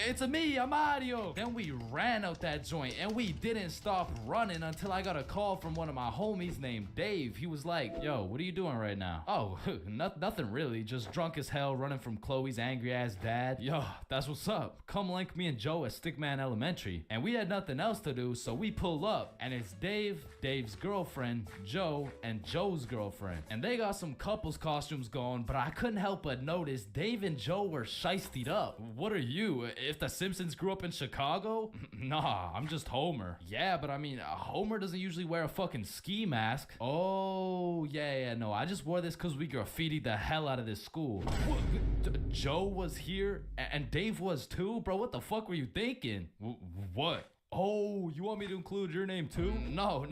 It's me, I'm Mario. Then we ran out that joint and we didn't stop running until I got a call from one of my homies named Dave. He was like, yo, what are you doing right now? Oh, nothing really, just drunk as hell running from Chloe's angry ass dad. Yo, that's what's up. Come link me and Joe at Stickman Elementary. And we had nothing else to do, so we pull up and it's Dave, Dave's girlfriend, Joe, and Joe's girlfriend. And they got some couples costumes going, but I couldn't help but notice Dave and Joe were shiestied up. What are you, if the Simpsons grew up in Chicago? Nah, I'm just Homer. Yeah, but I mean, Homer doesn't usually wear a fucking ski mask. Oh, yeah, no, I just wore this because we graffitied the hell out of this school. What? Joe was here and Dave was too? Bro, what the fuck were you thinking? What? Oh, you want me to include your name too? No,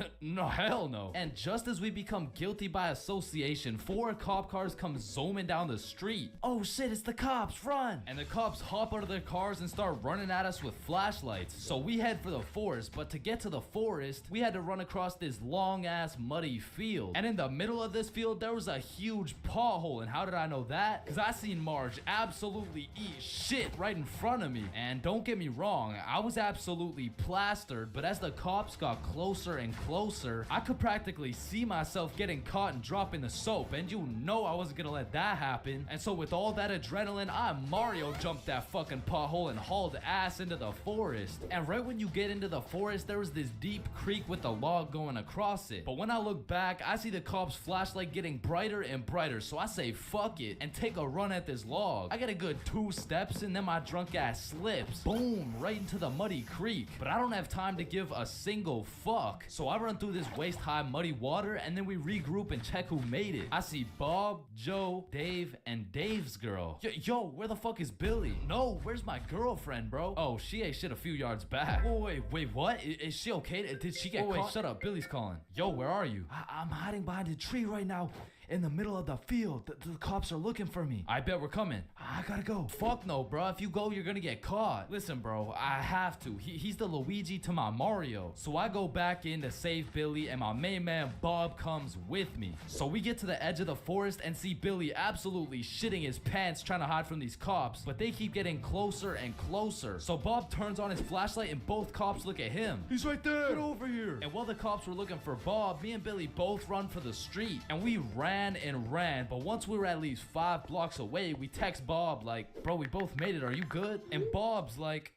hell no. And just as we become guilty by association, 4 cop cars come zooming down the street. Oh shit, it's the cops, run! And the cops hop out of their cars and start running at us with flashlights. So we head for the forest, but to get to the forest, we had to run across this long ass muddy field. And in the middle of this field, there was a huge pothole. And how did I know that? Because I seen Marge absolutely eat shit right in front of me. And don't get me wrong, I was absolutely plastered, but as the cops got closer and closer, I could practically see myself getting caught and dropping the soap, and you know I wasn't gonna let that happen. And so with all that adrenaline, I Mario jumped that fucking pothole and hauled ass into the forest. And right when you get into the forest, there was this deep creek with a log going across it. But when I look back, I see the cops' flashlight getting brighter and brighter, so I say fuck it and take a run at this log. I get a good 2 steps and then my drunk ass slips, boom, right into the muddy creek. But I don't have time to give a single fuck. So I run through this waist-high muddy water and then we regroup and check who made it. I see Bob, Joe, Dave, and Dave's girl. Yo, where the fuck is Billy? No, where's my girlfriend, bro? Oh, she ate shit a few yards back. Wait, what? Is she okay? Did she get caught? Wait, shut up. Billy's calling. Yo, where are you? I'm hiding behind a tree right now. in the middle of the field. The cops are looking for me. I bet we're coming. I gotta go. Fuck no, bro. If you go, you're gonna get caught. Listen, bro, I have to. He's the Luigi to my Mario. So I go back in to save Billy, and my main man Bob comes with me. So we get to the edge of the forest and see Billy absolutely shitting his pants trying to hide from these cops, but they keep getting closer and closer. So Bob turns on his flashlight and both cops look at him. He's right there. Get over here. And while the cops were looking for Bob, me and Billy both run for the street. And we ran and ran, but once we were at least 5 blocks away, we text Bob like, bro, we both made it, are you good? And Bob's like...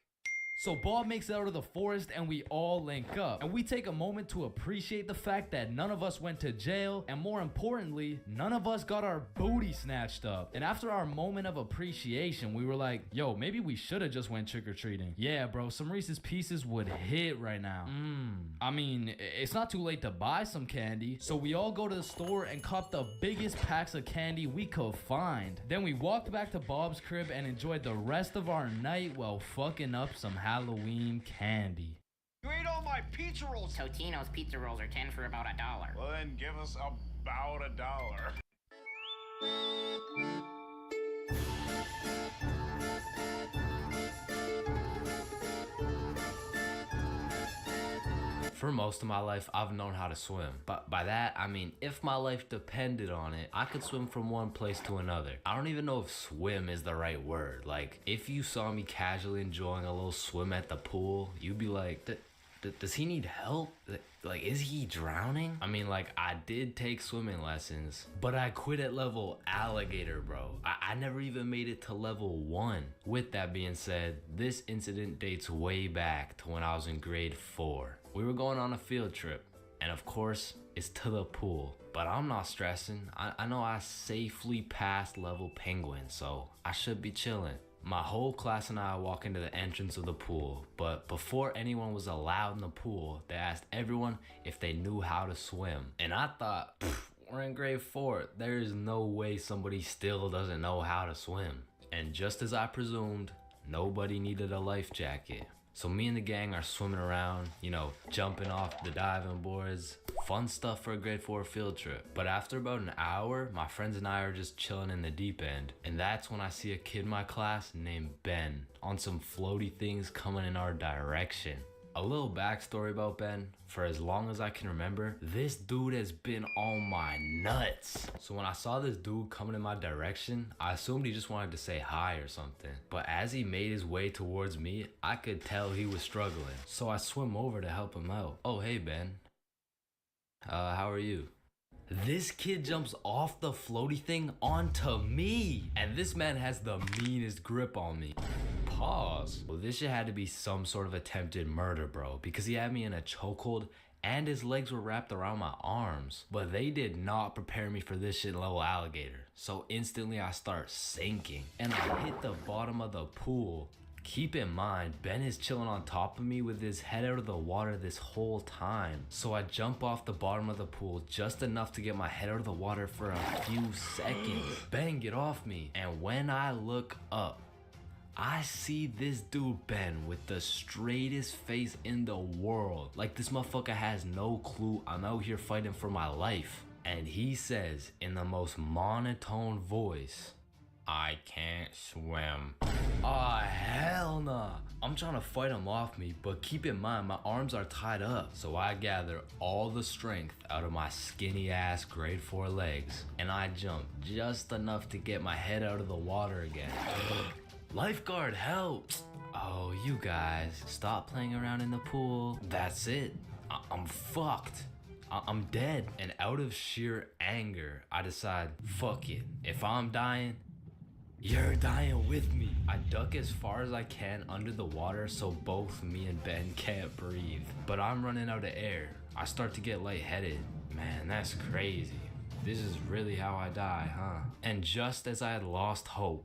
So Bob makes it out of the forest and we all link up. And we take a moment to appreciate the fact that none of us went to jail, and more importantly, none of us got our booty snatched up. And after our moment of appreciation, we were like, yo, maybe we should have just went trick-or-treating. Yeah, bro, some Reese's Pieces would hit right now. I mean, it's not too late to buy some candy. So we all go to the store and cop the biggest packs of candy we could find. Then we walked back to Bob's crib and enjoyed the rest of our night while fucking up some Halloween candy. You ate all my pizza rolls. Totino's pizza rolls are 10 for about $1. Well, then give us about $1. For most of my life, I've known how to swim. But by that, I mean, if my life depended on it, I could swim from one place to another. I don't even know if swim is the right word. Like, if you saw me casually enjoying a little swim at the pool, you'd be like, does he need help? Like, is he drowning? I mean, like, I did take swimming lessons, but I quit at level alligator, bro. I never even made it to level 1. With that being said, this incident dates way back to when I was in grade 4. We were going on a field trip, and of course, it's to the pool. But I'm not stressing. I know I safely passed level penguin, so I should be chilling. My whole class and I walk into the entrance of the pool, but before anyone was allowed in the pool, they asked everyone if they knew how to swim. And I thought, we're in grade 4, there is no way somebody still doesn't know how to swim. And just as I presumed, nobody needed a life jacket. So me and the gang are swimming around, you know, jumping off the diving boards. Fun stuff for a grade 4 field trip. But after about an hour, my friends and I are just chilling in the deep end. And that's when I see a kid in my class named Ben on some floaty things coming in our direction. A little backstory about Ben. For as long as I can remember, this dude has been on my nuts. So when I saw this dude coming in my direction, I assumed he just wanted to say hi or something. But as he made his way towards me, I could tell he was struggling. So I swim over to help him out. Oh, hey Ben. How are you? This kid jumps off the floaty thing onto me. And this man has the meanest grip on me. Pause. Well, this shit had to be some sort of attempted murder, bro, because he had me in a chokehold and his legs were wrapped around my arms. But they did not prepare me for this shit level alligator. So instantly I start sinking and I hit the bottom of the pool. Keep in mind, Ben is chilling on top of me with his head out of the water this whole time. So I jump off the bottom of the pool just enough to get my head out of the water for a few seconds. Ben, get off me. And when I look up, I see this dude Ben with the straightest face in the world. Like this motherfucker has no clue I'm out here fighting for my life. And he says in the most monotone voice, I can't swim. Ah, hell nah. I'm trying to fight him off me, but keep in mind my arms are tied up. So I gather all the strength out of my skinny ass grade 4 legs and I jump just enough to get my head out of the water again. Lifeguard, help! Oh, you guys, stop playing around in the pool. That's it. I'm fucked. I'm dead. And out of sheer anger, I decide, fuck it. If I'm dying, you're dying with me. I duck as far as I can under the water so both me and Ben can't breathe. But I'm running out of air. I start to get lightheaded. Man, that's crazy. This is really how I die, huh? And just as I had lost hope,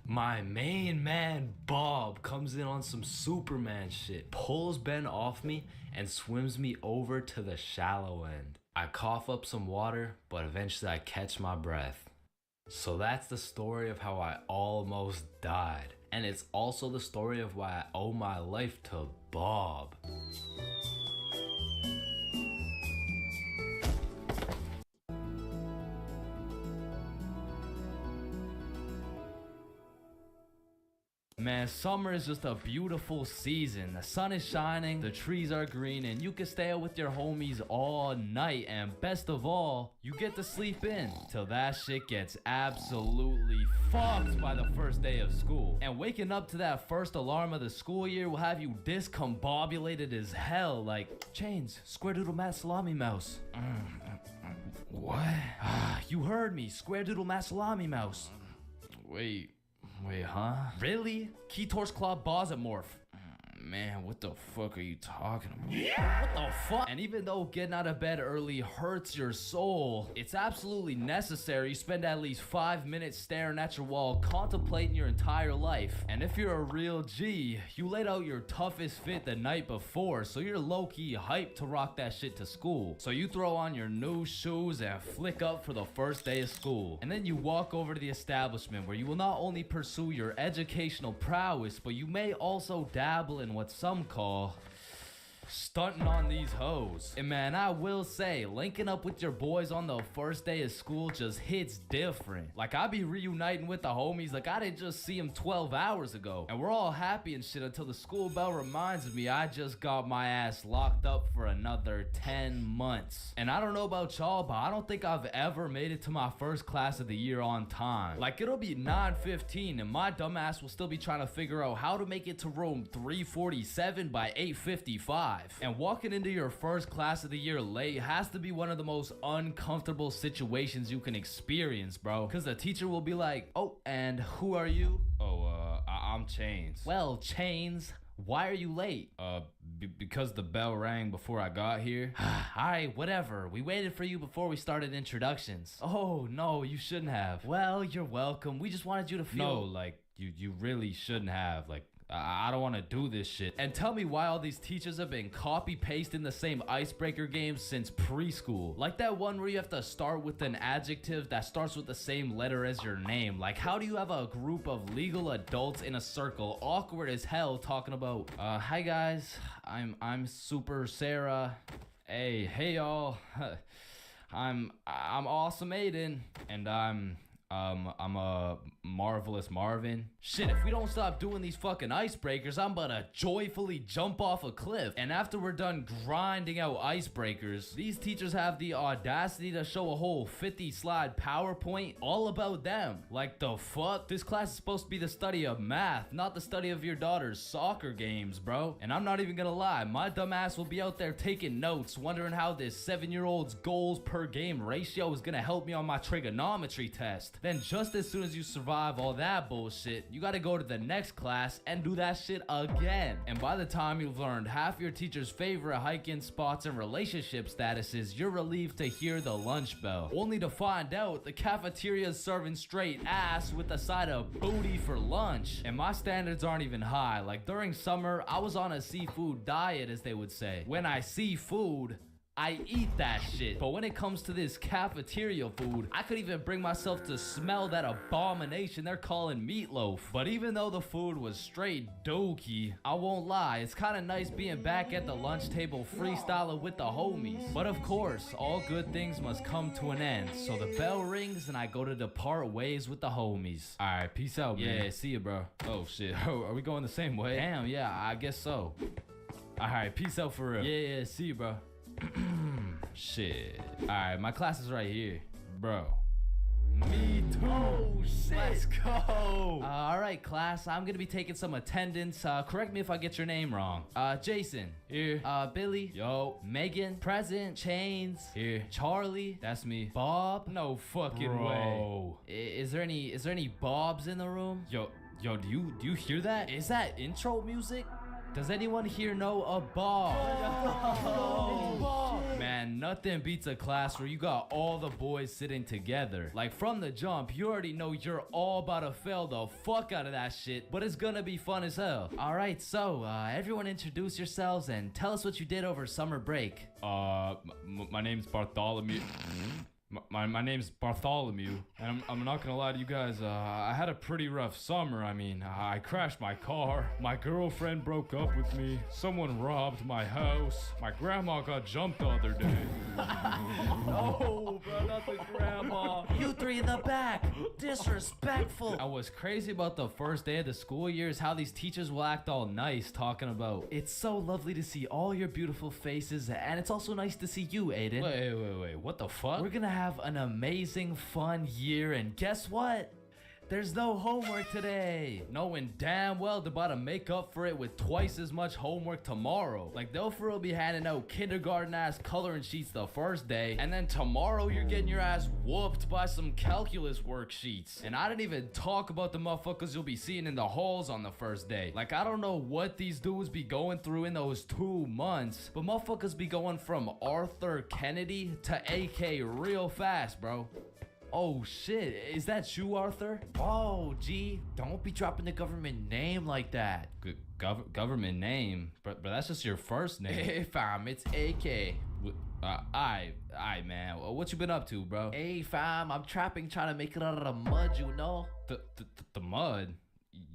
my main man Bob comes in on some Superman shit, pulls Ben off me and swims me over to the shallow end. I cough up some water, but eventually I catch my breath. So that's the story of how I almost died. And it's also the story of why I owe my life to Bob. man, summer is just a beautiful season. The sun is shining, the trees are green, and you can stay out with your homies all night. And best of all, you get to sleep in till that shit gets absolutely fucked by the first day of school. And waking up to that first alarm of the school year will have you discombobulated as hell. Like, Chains, Square Doodle Matt Salami Mouse. What? You heard me, Square Doodle Matt Salami Mouse. Wait, huh? Really? Keytor's Claw Bosomorph. Man, what the fuck are you talking about? Yeah. What the fuck? And even though getting out of bed early hurts your soul, it's absolutely necessary. You spend at least 5 minutes staring at your wall, contemplating your entire life. And if you're a real G, you laid out your toughest fit the night before, so you're low-key hyped to rock that shit to school. So you throw on your new shoes and flick up for the first day of school. And then you walk over to the establishment where you will not only pursue your educational prowess, but you may also dabble in what some call stunting on these hoes. And man, I will say, linking up with your boys on the first day of school just hits different. Like, I be reuniting with the homies like I didn't just see them 12 hours ago. And we're all happy and shit until the school bell reminds me I just got my ass locked up for another 10 months. And I don't know about y'all, but I don't think I've ever made it to my first class of the year on time. Like, it'll be 9:15 and my dumbass will still be trying to figure out how to make it to room 347 by 8:55. And walking into your first class of the year late has to be one of the most uncomfortable situations you can experience, bro. Because the teacher will be like, oh, and who are you? Oh, I'm Chains. Well, Chains, why are you late? Because the bell rang before I got here. Alright, whatever. We waited for you before we started introductions. Oh, no, you shouldn't have. Well, you're welcome. We just wanted you to feel... No, like, you really shouldn't have. Like, I don't want to do this shit. And tell me why all these teachers have been copy-pasting the same icebreaker games since preschool. Like that one where you have to start with an adjective that starts with the same letter as your name. Like, how do you have a group of legal adults in a circle, awkward as hell, talking about, hi guys, I'm Super Sarah. Hey y'all. I'm Awesome Aiden, and I'm a Marvelous Marvin. Shit, if we don't stop doing these fucking icebreakers, I'm about to joyfully jump off a cliff. And after we're done grinding out icebreakers, these teachers have the audacity to show a whole 50-slide PowerPoint all about them. Like, the fuck? This class is supposed to be the study of math, not the study of your daughter's soccer games, bro. And I'm not even gonna lie, my dumb ass will be out there taking notes, wondering how this 7-year-old's goals per game ratio is gonna help me on my trigonometry test. Then just as soon as you survive all that bullshit, you gotta go to the next class and do that shit again. And by the time you've learned half your teacher's favorite hiking spots and relationship statuses, you're relieved to hear the lunch bell, only to find out the cafeteria's serving straight ass with a side of booty for lunch. And my standards aren't even high. Like, during summer, I was on a seafood diet, as they would say. When I see food, I eat that shit. But when it comes to this cafeteria food, I could even bring myself to smell that abomination they're calling meatloaf. But even though the food was straight dookie, I won't lie, it's kind of nice being back at the lunch table freestyling with the homies. But of course, all good things must come to an end. So the bell rings and I go to depart ways with the homies. Alright, peace out, man. Yeah, see you, bro. Oh shit, are we going the same way? Damn, yeah, I guess so. Alright, peace out for real. Yeah, see you, bro. Shit. Alright, my class is right here. Bro. Me too. Oh, shit. Let's go. Alright, class. I'm gonna be taking some attendance. Correct me if I get your name wrong. Jason. Here. Billy. Yo. Megan. Present. Chains. Here. Charlie. That's me. Bob. No fucking way. Is there any Bobs in the room? Yo, do you hear that? Is that intro music? Does anyone here know a Bob? Oh, man, nothing beats a class where you got all the boys sitting together. Like, from the jump, you already know you're all about to fail the fuck out of that shit, but it's gonna be fun as hell. Alright, so, everyone introduce yourselves and tell us what you did over summer break. My name's Bartholomew. My name's Bartholomew, and I'm not gonna lie to you guys, I had a pretty rough summer. I mean, I crashed my car, my girlfriend broke up with me, someone robbed my house, my grandma got jumped the other day. No, bro, not the grandma. You three in the back. Disrespectful. And what's crazy about the first day of the school year is how these teachers will act all nice, talking about, it's so lovely to see all your beautiful faces, and it's also nice to see you, Aiden. Wait, what the fuck? We're gonna have an amazing, fun year, and guess what? There's no homework today. Knowing damn well they're about to make up for it with twice as much homework tomorrow. Like, they'll for real be handing out kindergarten-ass coloring sheets the first day, and then tomorrow you're getting your ass whooped by some calculus worksheets. And I didn't even talk about the motherfuckers you'll be seeing in the halls on the first day. Like, I don't know what these dudes be going through in those 2 months, but motherfuckers be going from Arthur Kennedy to AK real fast, bro. Oh shit, is that you, Arthur? Oh, gee, don't be dropping the government name like that. Government name? But that's just your first name. Hey fam, it's AK. Aye, man, what you been up to, bro? Hey fam, I'm trapping, trying to make it out of the mud, you know? The mud?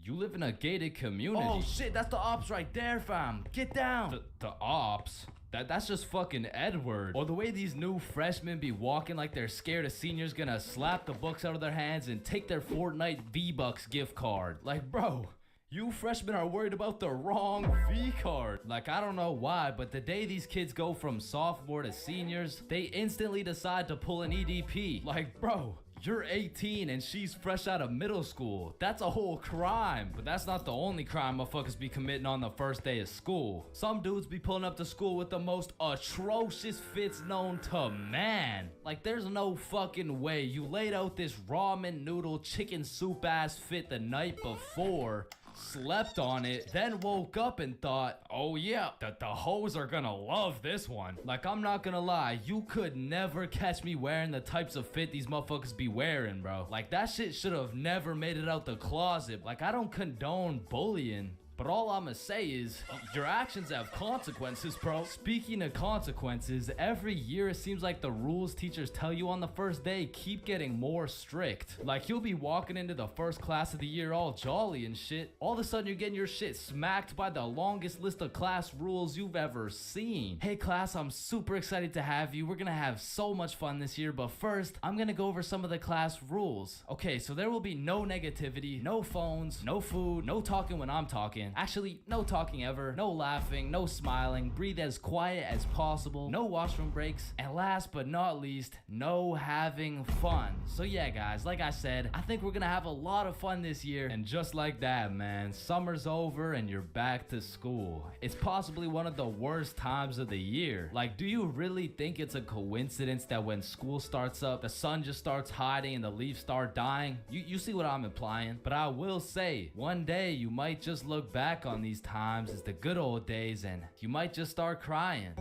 You live in a gated community. Oh shit, that's the ops right there, fam. Get down. The ops? That's just fucking Edward. Or the way these new freshmen be walking like they're scared a senior's gonna slap the books out of their hands and take their Fortnite V-Bucks gift card. Like, bro, you freshmen are worried about the wrong V card. Like, I don't know why, but the day these kids go from sophomore to seniors, they instantly decide to pull an EDP. Like, bro, you're 18 and she's fresh out of middle school. That's a whole crime. But that's not the only crime motherfuckers be committing on the first day of school. Some dudes be pulling up to school with the most atrocious fits known to man. Like, there's no fucking way you laid out this ramen noodle chicken soup ass fit the night before, slept on it, then woke up and thought, oh yeah, the hoes are gonna love this one. Like, I'm not gonna lie, you could never catch me wearing the types of fit these motherfuckers be wearing, bro. Like, that shit should have never made it out the closet. Like, I don't condone bullying, but all I'ma say is, your actions have consequences, bro. Speaking of consequences, every year it seems like the rules teachers tell you on the first day keep getting more strict. Like, you'll be walking into the first class of the year all jolly and shit. All of a sudden you're getting your shit smacked by the longest list of class rules you've ever seen. Hey class, I'm super excited to have you. We're gonna have so much fun this year, but first, I'm gonna go over some of the class rules. Okay, so there will be no negativity, no phones, no food, no talking when I'm talking. Actually, no talking ever, no laughing, no smiling, breathe as quiet as possible, no washroom breaks, and last but not least, no having fun. So yeah guys, like I said, I think we're gonna have a lot of fun this year, and just like that, man, summer's over and you're back to school. It's possibly one of the worst times of the year. Like, do you really think it's a coincidence that when school starts up, the sun just starts hiding and the leaves start dying? You see what I'm implying? But I will say, one day you might just look back on these times as the good old days and you might just start crying.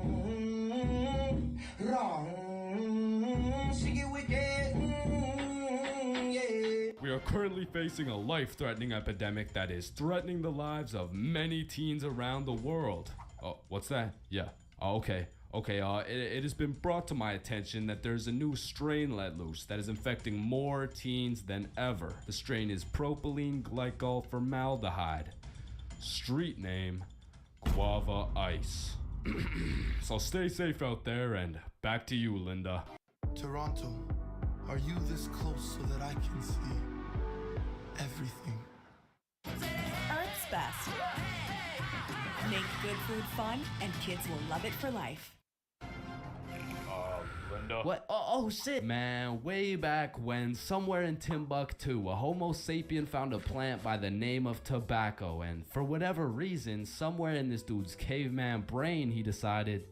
We are currently facing a life-threatening epidemic that is threatening the lives of many teens around the world. Oh, what's that? Yeah. Oh, okay. It has been brought to my attention that there's a new strain let loose that is infecting more teens than ever. The strain is propylene glycol formaldehyde. Street name, Guava Ice. So stay safe out there, and back to you, Linda. Toronto, are you this close so that I can see everything? Earth's Best. Make good food fun, and kids will love it for life. Linda. What? Oh shit. Man, way back when, somewhere in Timbuktu, a Homo sapien found a plant by the name of tobacco, and for whatever reason, somewhere in this dude's caveman brain, he decided,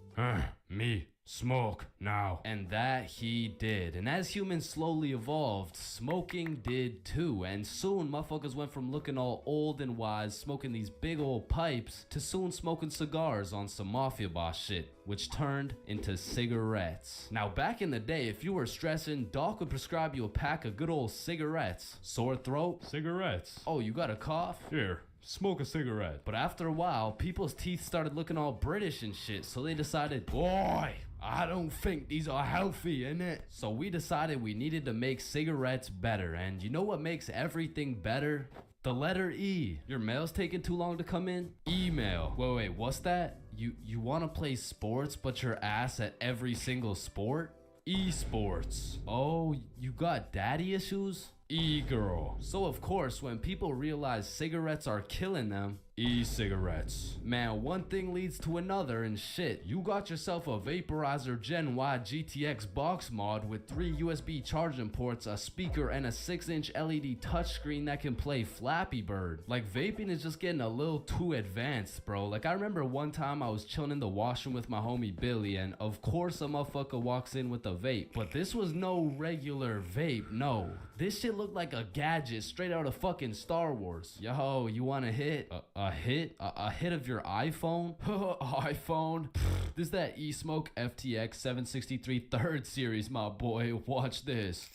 me. Smoke now. And that he did. And as humans slowly evolved, smoking did too. And soon motherfuckers went from looking all old and wise, smoking these big old pipes, to soon smoking cigars on some mafia boss shit, which turned into cigarettes. Now back in the day, if you were stressing, Doc would prescribe you a pack of good old cigarettes. Sore throat? Cigarettes. Oh, you got a cough? Here. Smoke a cigarette. But after a while, people's teeth started looking all British and shit, so they decided, boy, I don't think these are healthy, innit? So we decided we needed to make cigarettes better. And you know what makes everything better? The letter E. Your mail's taking too long to come in? Email. Wait, what's that? You want to play sports, but you're ass at every single sport? Esports. Oh, you got daddy issues? E-girl. So of course, when people realize cigarettes are killing them, e-cigarettes. Man, one thing leads to another and shit. You got yourself a Vaporizer Gen Y GTX box mod with 3 USB charging ports, a speaker, and a 6-inch LED touchscreen that can play Flappy Bird. Like, vaping is just getting a little too advanced, bro. Like, I remember one time I was chilling in the washroom with my homie Billy, and of course a motherfucker walks in with a vape. But this was no regular vape, no. This shit looked like a gadget straight out of fucking Star Wars. Yo, you want a hit? A hit? A hit of your iPhone? iPhone? This is that eSmoke FTX 763 3rd series, my boy. Watch this.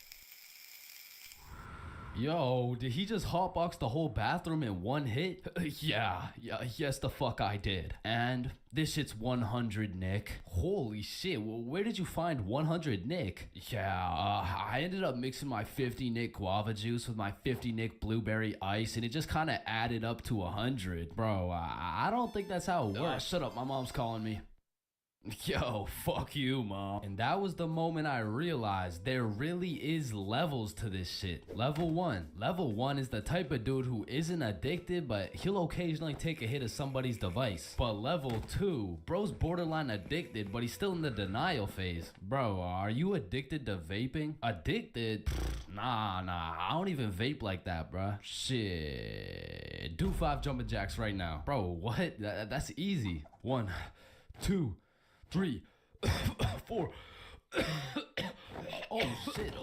Yo, did he just hotbox the whole bathroom in one hit? Yes the fuck I did. And this shit's 100 Nick. Holy shit, where did you find 100 Nick? I ended up mixing my 50 Nick guava juice with my 50 Nick blueberry ice, and it just kind of added up to 100. Bro, I don't think that's how it works. Shut up, my mom's calling me. Yo, fuck you, mom. And that was the moment I realized there really is levels to this shit. Level 1. Level 1 is the type of dude who isn't addicted, but he'll occasionally take a hit of somebody's device. But level 2, bro's borderline addicted, but he's still in the denial phase. Bro, are you addicted to vaping? Addicted? Nah, I don't even vape like that, bro. Shit. Do 5 jumping jacks right now. Bro, what? That's easy. 1, 2, 3, 4. Oh shit.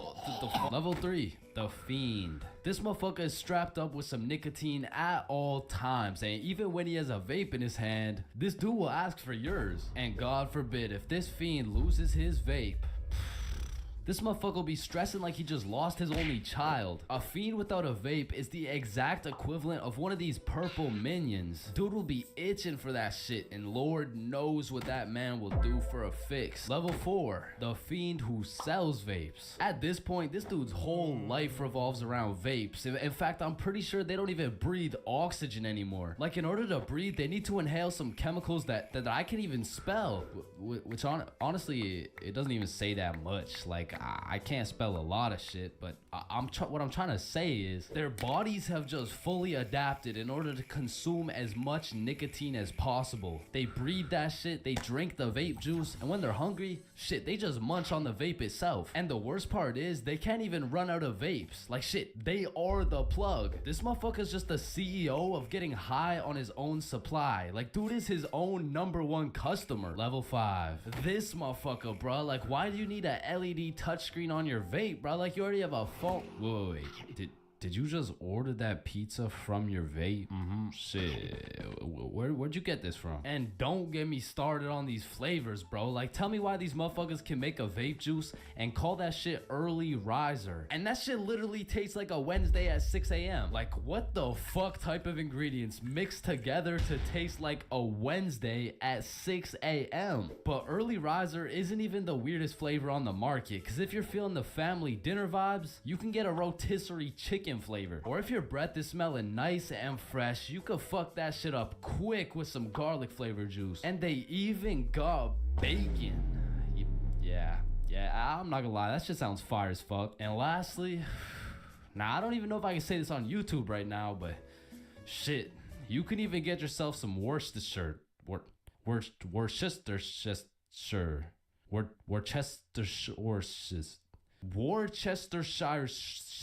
Level 3, the Fiend. This motherfucker is strapped up with some nicotine at all times, and even when he has a vape in his hand, this dude will ask for yours. And God forbid, if this Fiend loses his vape, this motherfucker will be stressing like he just lost his only child. A Fiend without a vape is the exact equivalent of one of these purple minions. Dude will be itching for that shit, and Lord knows what that man will do for a fix. Level 4, the Fiend who sells vapes. At this point, this dude's whole life revolves around vapes. In fact, I'm pretty sure they don't even breathe oxygen anymore. Like, in order to breathe, they need to inhale some chemicals that I can't even spell. Which honestly, it doesn't even say that much. Like, I can't spell a lot of shit, but what I'm trying to say is their bodies have just fully adapted in order to consume as much nicotine as possible. They breathe that shit, they drink the vape juice, and when they're hungry, shit, they just munch on the vape itself. And the worst part is they can't even run out of vapes. Like, shit, they are the plug. This motherfucker's just the CEO of getting high on his own supply. Like, dude is his own #1 customer. Level 5, this motherfucker, bro. Like, why do you need a LED touchscreen on your vape, bro? Like, you already have a phone. Wait. Did you just order that pizza from your vape? Shit. Where'd you get this from? And don't get me started on these flavors, bro. Like, tell me why these motherfuckers can make a vape juice and call that shit early riser. And that shit literally tastes like a Wednesday at 6 a.m. Like, what the fuck type of ingredients mixed together to taste like a Wednesday at 6 a.m.? But early riser isn't even the weirdest flavor on the market, because if you're feeling the family dinner vibes, you can get a rotisserie chicken flavor. Or if your breath is smelling nice and fresh, you could fuck that shit up quick with some garlic flavor juice. And they even got bacon. Yeah, I'm not gonna lie, that shit sounds fire as fuck. And lastly, now I don't even know if I can say this on YouTube right now, but shit, you can even get yourself some Worcestershire.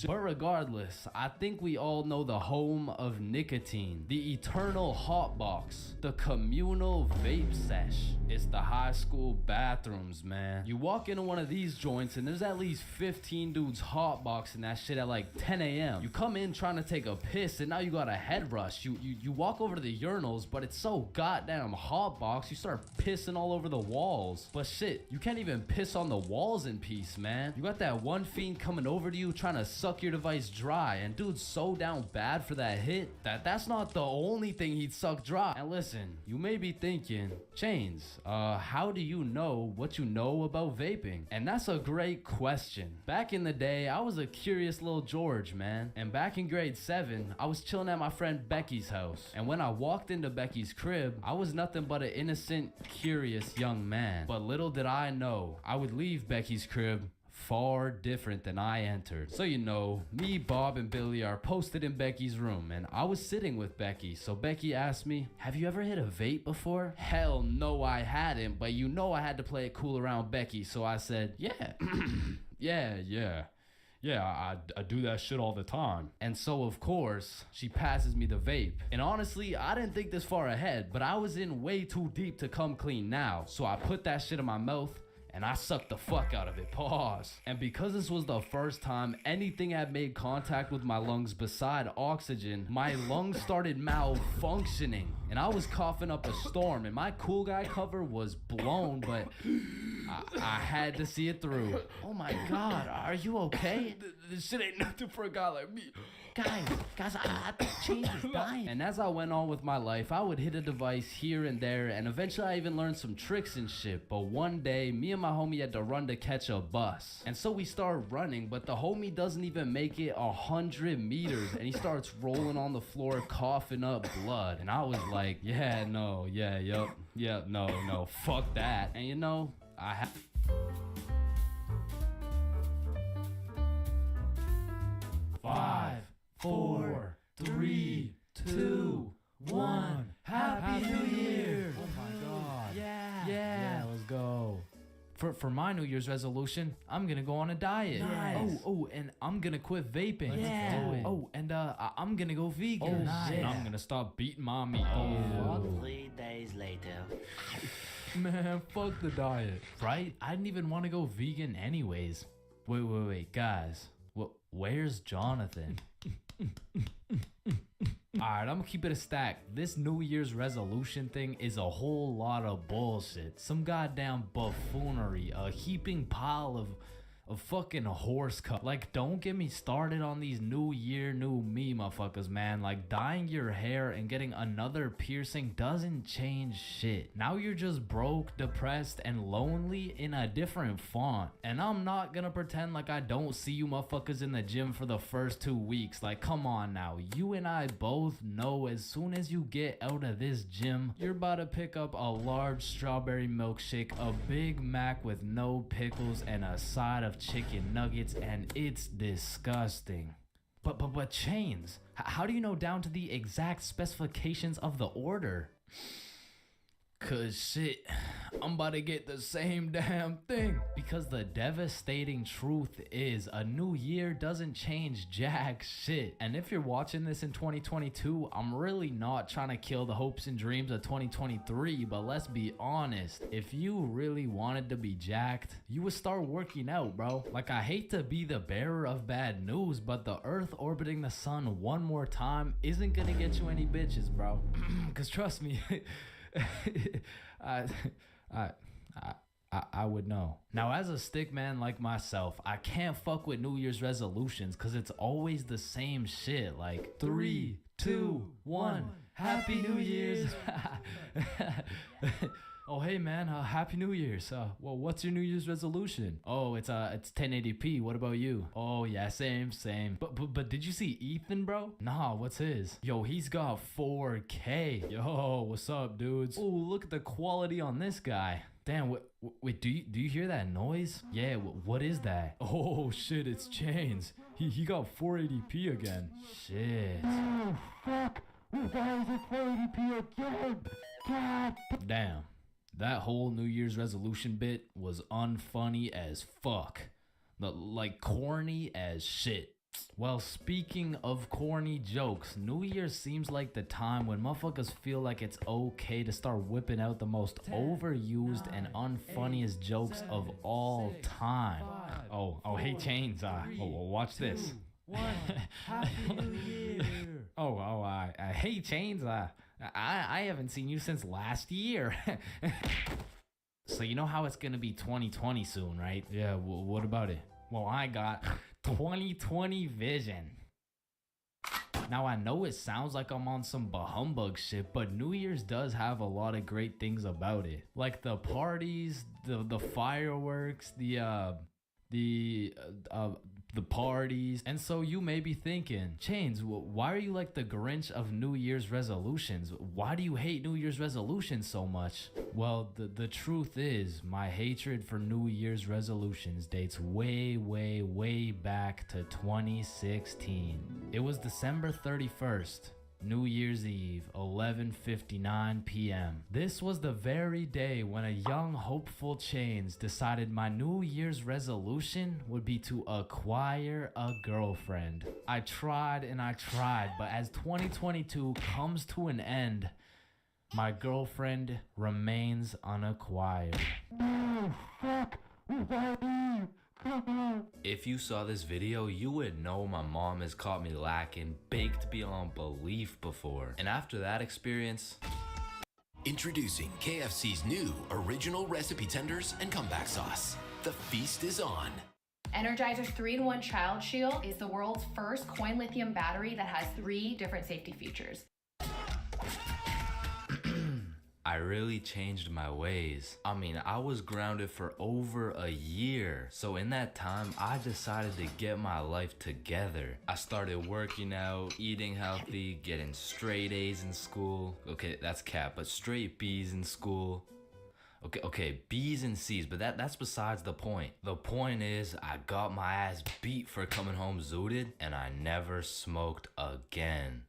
But regardless, I think we all know the home of nicotine, the eternal hot box, the communal vape sesh. It's the high school bathrooms, man. You walk into one of these joints and there's at least 15 dudes hotboxing that shit at like 10 a.m. You come in trying to take a piss and now you got a head rush. You walk over to the urinals, but it's so goddamn hotbox, you start pissing all over the walls. But shit, you can't even piss on the walls in peace, man. You got that that one fiend coming over to you trying to suck your device dry, and dude's so down bad for that hit that's not the only thing he'd suck dry. And listen, you may be thinking, Chains, how do you know what you know about vaping? And that's a great question. Back in the day, I was a curious little George, man. And back in grade 7, I was chilling at my friend Becky's house. And when I walked into Becky's crib, I was nothing but an innocent, curious young man. But little did I know, I would leave Becky's crib far different than I entered. So you know, me, Bob, and Billy are posted in Becky's room, and I was sitting with Becky. So Becky asked me, have you ever hit a vape before? Hell no, I hadn't, but you know I had to play it cool around Becky, so I said, yeah. Yeah, I do that shit all the time. And so, of course, she passes me the vape. And honestly, I didn't think this far ahead, but I was in way too deep to come clean now. So I put that shit in my mouth, and I sucked the fuck out of it. Pause. And because this was the first time anything had made contact with my lungs beside oxygen, my lungs started malfunctioning. And I was coughing up a storm, and my cool guy cover was blown, but I had to see it through. Oh my God, are you okay? This shit ain't nothing for a guy like me. Guys, I changed his diet. And as I went on with my life, I would hit a device here and there, and eventually I even learned some tricks and shit. But one day, me and my homie had to run to catch a bus. And so we started running, but the homie doesn't even make it 100 meters, and he starts rolling on the floor, coughing up blood. And I was like, yeah, no, fuck that. And you know, I have... 5, 4, 3, 2, 1. Happy New Year! Oh my God. Yeah, let's go. For my New Year's resolution, I'm gonna go on a diet. Nice. Oh, and I'm gonna quit vaping. Yeah. Oh, and I'm gonna go vegan. Nice. And I'm gonna stop beating my meat. 3 days later. Man, fuck the diet. Right? I didn't even want to go vegan anyways. Wait, guys. Where's Jonathan? Alright, I'm gonna keep it a stack. This New Year's resolution thing is a whole lot of bullshit. Some goddamn buffoonery. A heaping pile of fucking horse cup. Like, don't get me started on these new year, new me motherfuckers, man. Like, dyeing your hair and getting another piercing doesn't change shit. Now you're just broke, depressed, and lonely in a different font. And I'm not gonna pretend like I don't see you motherfuckers in the gym for the first 2 weeks. Like, come on now. You and I both know as soon as you get out of this gym, you're about to pick up a large strawberry milkshake, a Big Mac with no pickles, and a side of chicken nuggets, and it's disgusting. But Chains, how do you know down to the exact specifications of the order? Cause shit, I'm about to get the same damn thing. Because the devastating truth is a new year doesn't change jack shit. And if you're watching this in 2022, I'm really not trying to kill the hopes and dreams of 2023, but let's be honest, if you really wanted to be jacked, you would start working out, bro. Like, I hate to be the bearer of bad news, but the earth orbiting the sun one more time isn't gonna get you any bitches, bro. Cause trust me, I would know. Now, as a stick man like myself, I can't fuck with New Year's resolutions because it's always the same shit. Like 3, 2, 1, Happy New Year's. Oh, hey man, Happy New Year's. Well, what's your New Year's resolution? Oh, it's 1080p. What about you? Oh yeah, same. But did you see Ethan, bro? Nah, what's his? Yo, he's got 4K. Yo, what's up, dudes? Oh, look at the quality on this guy. Damn, wait, do you hear that noise? Yeah, what is that? Oh shit, it's Chains. He got 480p again. Shit. Oh fuck, why is it 480p again? God damn. That whole New Year's resolution bit was unfunny as fuck. Like corny as shit. Well, speaking of corny jokes, New Year's seems like the time when motherfuckers feel like it's okay to start whipping out the most overused and unfunniest jokes of all time. Oh, hey Chains, watch this. 2, 1, Happy New Year. I hate Chains. I haven't seen you since last year. So you know how it's gonna be 2020 soon, right? Yeah, what about it? Well, I got 20/20 vision. Now, I know it sounds like I'm on some bah-humbug shit, but New Year's does have a lot of great things about it. Like the parties, the fireworks, the parties. And so you may be thinking, Chains, why are you like the Grinch of New Year's resolutions? Why do you hate New Year's resolutions so much? Well, the truth is, my hatred for New Year's resolutions dates way, way, way back to 2016. It was December 31st. New Year's Eve, 11:59 p.m. This was the very day when a young hopeful Chains decided my New Year's resolution would be to acquire a girlfriend. I tried and I tried, but as 2022 comes to an end, my girlfriend remains unacquired. Oh, fuck. If you saw this video, you would know my mom has caught me lacking, baked beyond belief before. And after that experience... Introducing KFC's new original recipe tenders and comeback sauce. The feast is on. Energizer 3-in-1 Child Shield is the world's first coin lithium battery that has 3 different safety features. I really changed my ways. I mean, I was grounded for over a year. So in that time, I decided to get my life together. I started working out, eating healthy, getting straight A's in school. Okay, that's cap, but straight B's in school. Okay, B's and C's, but that's besides the point. The point is, I got my ass beat for coming home zooted, and I never smoked again.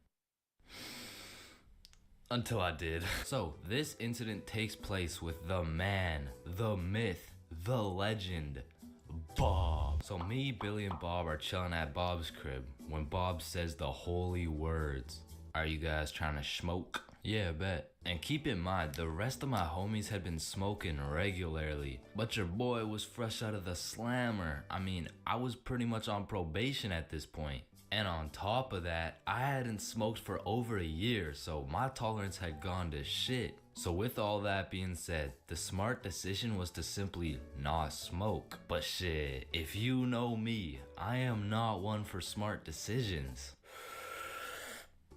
Until I did. So, this incident takes place with the man, the myth, the legend, Bob. So me, Billy, and Bob are chilling at Bob's crib when Bob says the holy words. Are you guys trying to smoke? Yeah, bet. And keep in mind, the rest of my homies had been smoking regularly, but your boy was fresh out of the slammer. I mean, I was pretty much on probation at this point. And on top of that, I hadn't smoked for over a year, so my tolerance had gone to shit. So with all that being said, the smart decision was to simply not smoke. But shit, if you know me, I am not one for smart decisions.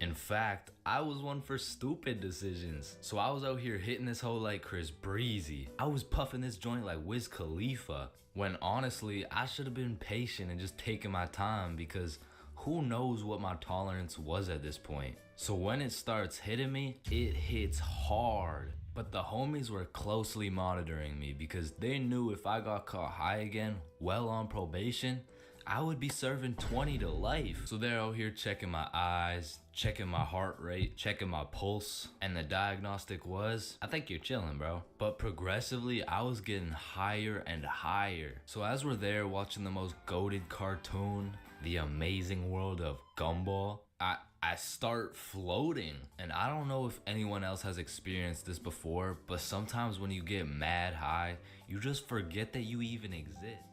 In fact, I was one for stupid decisions. So I was out here hitting this hoe like Chris Breezy. I was puffing this joint like Wiz Khalifa. When honestly, I should have been patient and just taken my time, because who knows what my tolerance was at this point. So when it starts hitting me, it hits hard. But the homies were closely monitoring me because they knew if I got caught high again, well on probation, I would be serving 20 to life. So they're out here checking my eyes, checking my heart rate, checking my pulse. And the diagnostic was, I think you're chilling, bro. But progressively, I was getting higher and higher. So as we're there watching the most goated cartoon, The Amazing World of Gumball, I start floating. And I don't know if anyone else has experienced this before, but sometimes when you get mad high, you just forget that you even exist.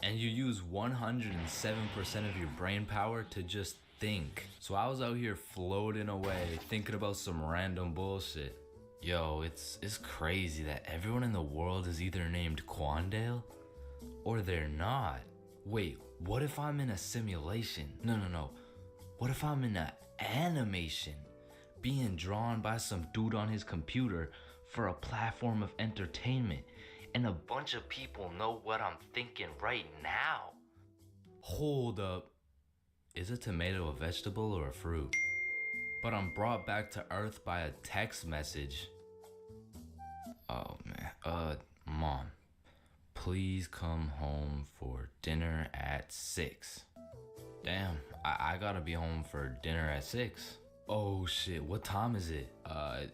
And you use 107% of your brain power to just think. So I was out here floating away, thinking about some random bullshit. Yo, it's crazy that everyone in the world is either named Quandale or they're not. Wait, what if I'm in a simulation? No. What if I'm in an animation, being drawn by some dude on his computer for a platform of entertainment, and a bunch of people know what I'm thinking right now? Hold up. Is a tomato a vegetable or a fruit? But I'm brought back to Earth by a text message. Oh man, Mom, please come home for dinner at 6. Damn, I gotta be home for dinner at 6. Oh shit, what time is it?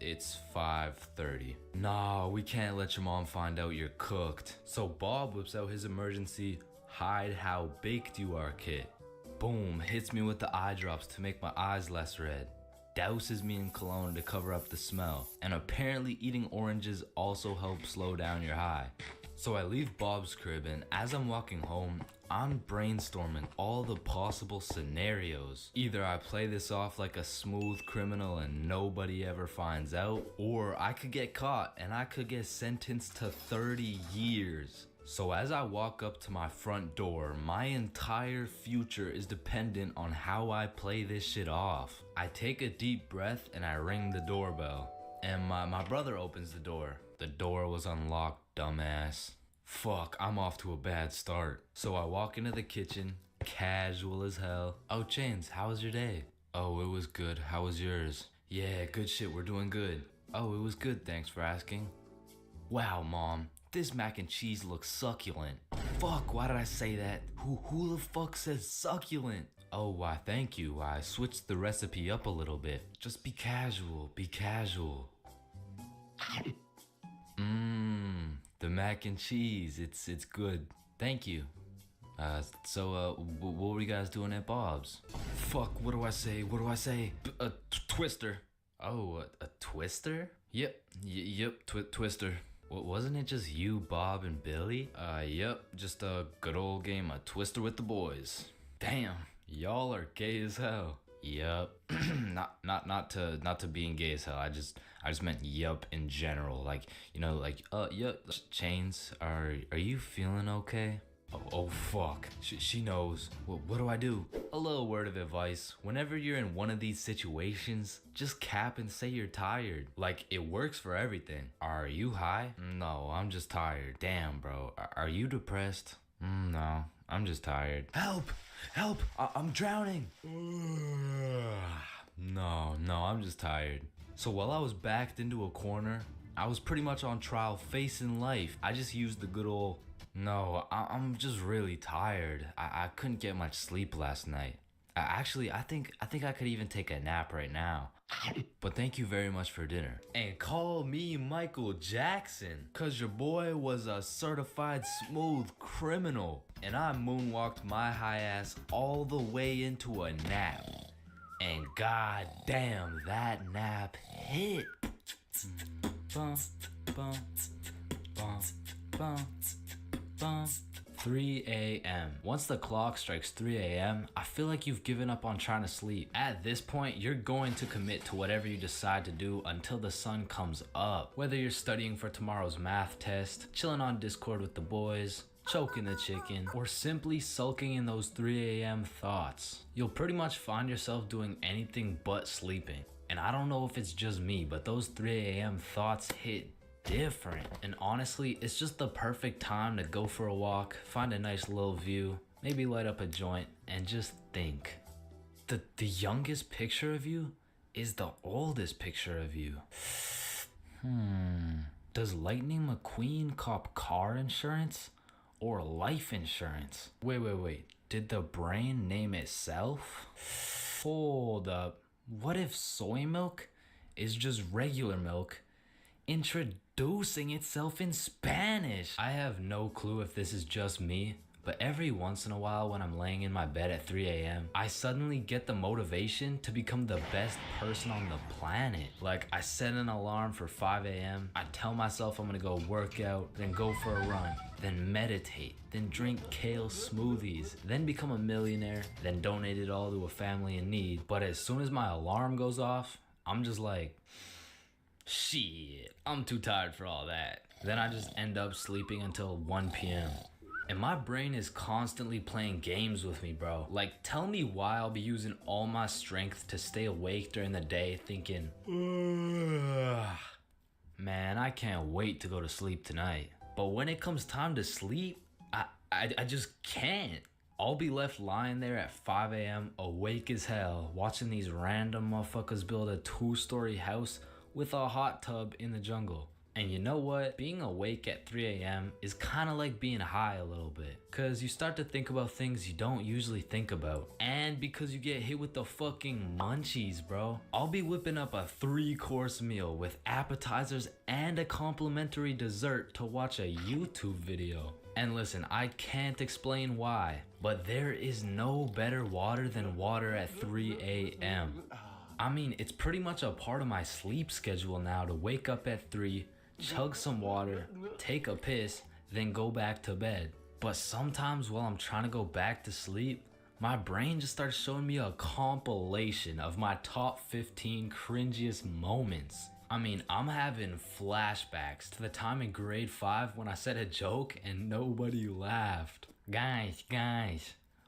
It's 5:30. Nah, we can't let your mom find out you're cooked. So Bob whips out his emergency hide how baked you are kit. Boom, hits me with the eye drops to make my eyes less red. Douses me in cologne to cover up the smell. And apparently eating oranges also helps slow down your high. So I leave Bob's crib, and as I'm walking home, I'm brainstorming all the possible scenarios. Either I play this off like a smooth criminal and nobody ever finds out, or I could get caught and I could get sentenced to 30 years. So as I walk up to my front door, my entire future is dependent on how I play this shit off. I take a deep breath and I ring the doorbell. And my brother opens the door. The door was unlocked, dumbass. Fuck, I'm off to a bad start. So I walk into the kitchen, casual as hell. Oh, Chains, how was your day? Oh, it was good. How was yours? Yeah, good shit, we're doing good. Oh, it was good, thanks for asking. Wow, Mom, this mac and cheese looks succulent. Fuck, why did I say that? Who the fuck says succulent? Oh, why, thank you. I switched the recipe up a little bit. Just be casual, be casual. The mac and cheese, it's good. Thank you. So what were you guys doing at Bob's? Fuck, what do I say? A twister. Oh, a twister? Yep, twister. Wasn't it just you, Bob, and Billy? Yep, just a good old game of Twister with the boys. Damn, y'all are gay as hell. Yup. not to being gay as hell. I just meant yup in general. Like, yup. Chains, are you feeling okay? Oh fuck. She knows. What do I do? A little word of advice. Whenever you're in one of these situations, just cap and say you're tired. Like, it works for everything. Are you high? No, I'm just tired. Damn, bro. Are you depressed? No, I'm just tired. Help! I'm drowning. No, I'm just tired. So while I was backed into a corner, I was pretty much on trial facing life. I just used the good old, no, I'm just really tired. I couldn't get much sleep last night. Actually, I think I could even take a nap right now. But thank you very much for dinner. And call me Michael Jackson, cause your boy was a certified smooth criminal. And I moonwalked my high ass all the way into a nap. And god damn, that nap hit. 3 a.m. Once the clock strikes 3 a.m., I feel like you've given up on trying to sleep. At this point, you're going to commit to whatever you decide to do until the sun comes up. Whether you're studying for tomorrow's math test, chilling on Discord with the boys, choking the chicken, or simply sulking in those 3 a.m. thoughts. You'll pretty much find yourself doing anything but sleeping. And I don't know if it's just me, but those 3 a.m. thoughts hit different. And honestly, it's just the perfect time to go for a walk, find a nice little view, maybe light up a joint, and just think. The youngest picture of you is the oldest picture of you. Does Lightning McQueen cop car insurance or life insurance? Wait. Did the brain name itself? Hold up. What if soy milk is just regular milk introducing itself in Spanish? I have no clue if this is just me, but every once in a while when I'm laying in my bed at 3 a.m., I suddenly get the motivation to become the best person on the planet. Like, I set an alarm for 5 a.m., I tell myself I'm gonna go work out, then go for a run, then meditate, then drink kale smoothies, then become a millionaire, then donate it all to a family in need. But as soon as my alarm goes off, I'm just like, shit, I'm too tired for all that. Then I just end up sleeping until 1 p.m. And my brain is constantly playing games with me, bro. Like, tell me why I'll be using all my strength to stay awake during the day thinking, man, I can't wait to go to sleep tonight. But when it comes time to sleep, I just can't. I'll be left lying there at 5 a.m. awake as hell, watching these random motherfuckers build a 2-story house with a hot tub in the jungle. And you know what? Being awake at 3 a.m. is kind of like being high a little bit. Cause you start to think about things you don't usually think about. And because you get hit with the fucking munchies, bro. I'll be whipping up a 3-course meal with appetizers and a complimentary dessert to watch a YouTube video. And listen, I can't explain why, but there is no better water than water at 3 a.m. I mean, it's pretty much a part of my sleep schedule now to wake up at 3, chug some water, take a piss, then go back to bed. But sometimes while I'm trying to go back to sleep, my brain just starts showing me a compilation of my top 15 cringiest moments. I mean, I'm having flashbacks to the time in grade 5 when I said a joke and nobody laughed. Guys,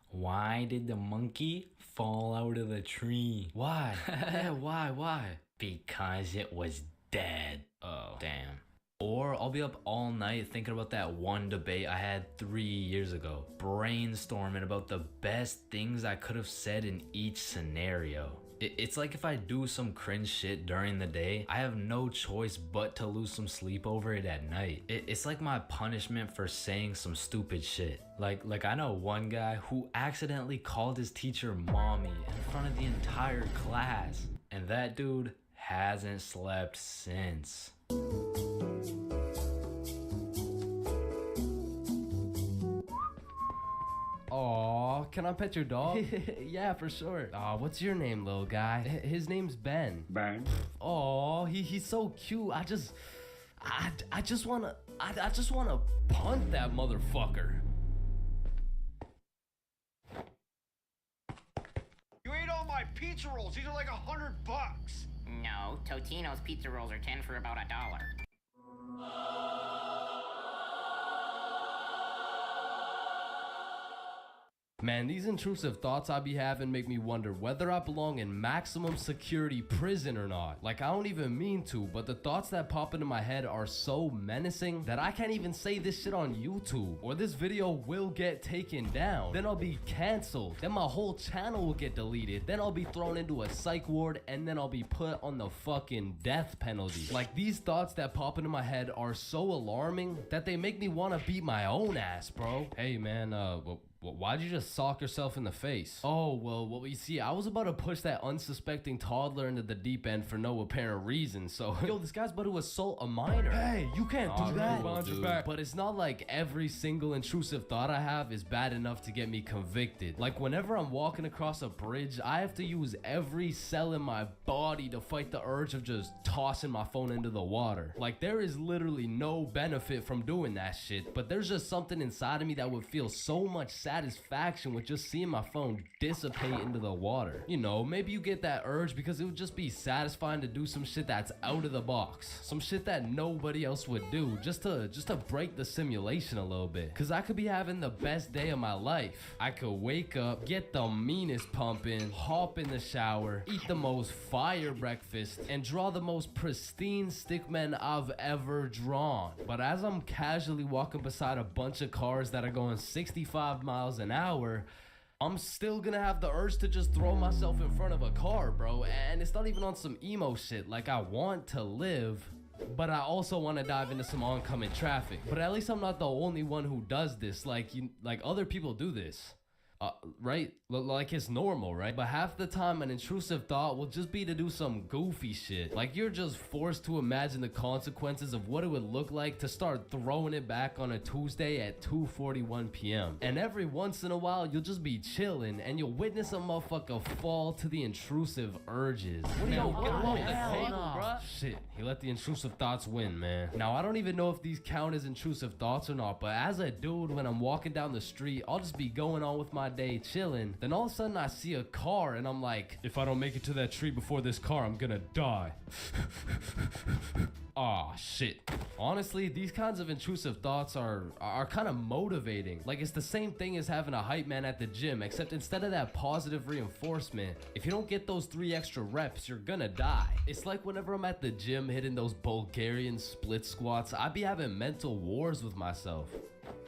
why did the monkey fall out of the tree? Why? Yeah, why? Because it was dead. Oh, damn. Or I'll be up all night thinking about that one debate I had 3 years ago, brainstorming about the best things I could have said in each scenario. It's like if I do some cringe shit during the day, I have no choice but to lose some sleep over it at night. It's like my punishment for saying some stupid shit. Like I know one guy who accidentally called his teacher mommy in front of the entire class, and that dude hasn't slept since. Aw, can I pet your dog? Yeah, for sure. Aw, what's your name, little guy? His name's Ben. Ben? Aw, he's so cute. I just wanna punt that motherfucker. You ate all my pizza rolls. These are like $100. No, Totino's pizza rolls are 10 for about $1. Man, these intrusive thoughts I be having make me wonder whether I belong in maximum security prison or not. Like, I don't even mean to, but the thoughts that pop into my head are so menacing that I can't even say this shit on YouTube, or this video will get taken down. Then I'll be canceled. Then my whole channel will get deleted. Then I'll be thrown into a psych ward, and then I'll be put on the fucking death penalty. Like, these thoughts that pop into my head are so alarming that they make me want to beat my own ass, bro. Hey, man, why'd you just sock yourself in the face? Oh, well, you see, I was about to push that unsuspecting toddler into the deep end for no apparent reason, so... Yo, this guy's about to assault a minor. Hey, you can't do that. But it's not like every single intrusive thought I have is bad enough to get me convicted. Like, whenever I'm walking across a bridge, I have to use every cell in my body to fight the urge of just tossing my phone into the water. Like, there is literally no benefit from doing that shit, but there's just something inside of me that would feel so much satisfaction with just seeing my phone dissipate into the water. You know, maybe you get that urge because it would just be satisfying to do some shit that's out of the box, some shit that nobody else would do, just to break the simulation a little bit. Cause I could be having the best day of my life. I could wake up, get the meanest pump in, hop in the shower, eat the most fire breakfast, and draw the most pristine stickmen I've ever drawn. But as I'm casually walking beside a bunch of cars that are going 65 miles an hour, I'm still gonna have the urge to just throw myself in front of a car, bro. And it's not even on some emo shit. Like, I want to live, but I also want to dive into some oncoming traffic. But at least I'm not the only one who does this. Like, other people do this. Right? Like, it's normal, right? But half the time an intrusive thought will just be to do some goofy shit. Like, you're just forced to imagine the consequences of what it would look like to start throwing it back on a Tuesday at 2:41 p.m. And every once in a while, you'll just be chilling and you'll witness a motherfucker fall to the intrusive urges. What are you doing? Shit, he let the intrusive thoughts win, man. Now, I don't even know if these count as intrusive thoughts or not, but as a dude, when I'm walking down the street, I'll just be going on with my day chilling. Then all of a sudden I see a car and I'm like, if I don't make it to that tree before this car, I'm gonna die. Aw, shit. Honestly, these kinds of intrusive thoughts are kind of motivating. Like, it's the same thing as having a hype man at the gym, except instead of that positive reinforcement, if you don't get those 3 extra reps, you're gonna die. It's like whenever I'm at the gym hitting those Bulgarian split squats, I be having mental wars with myself.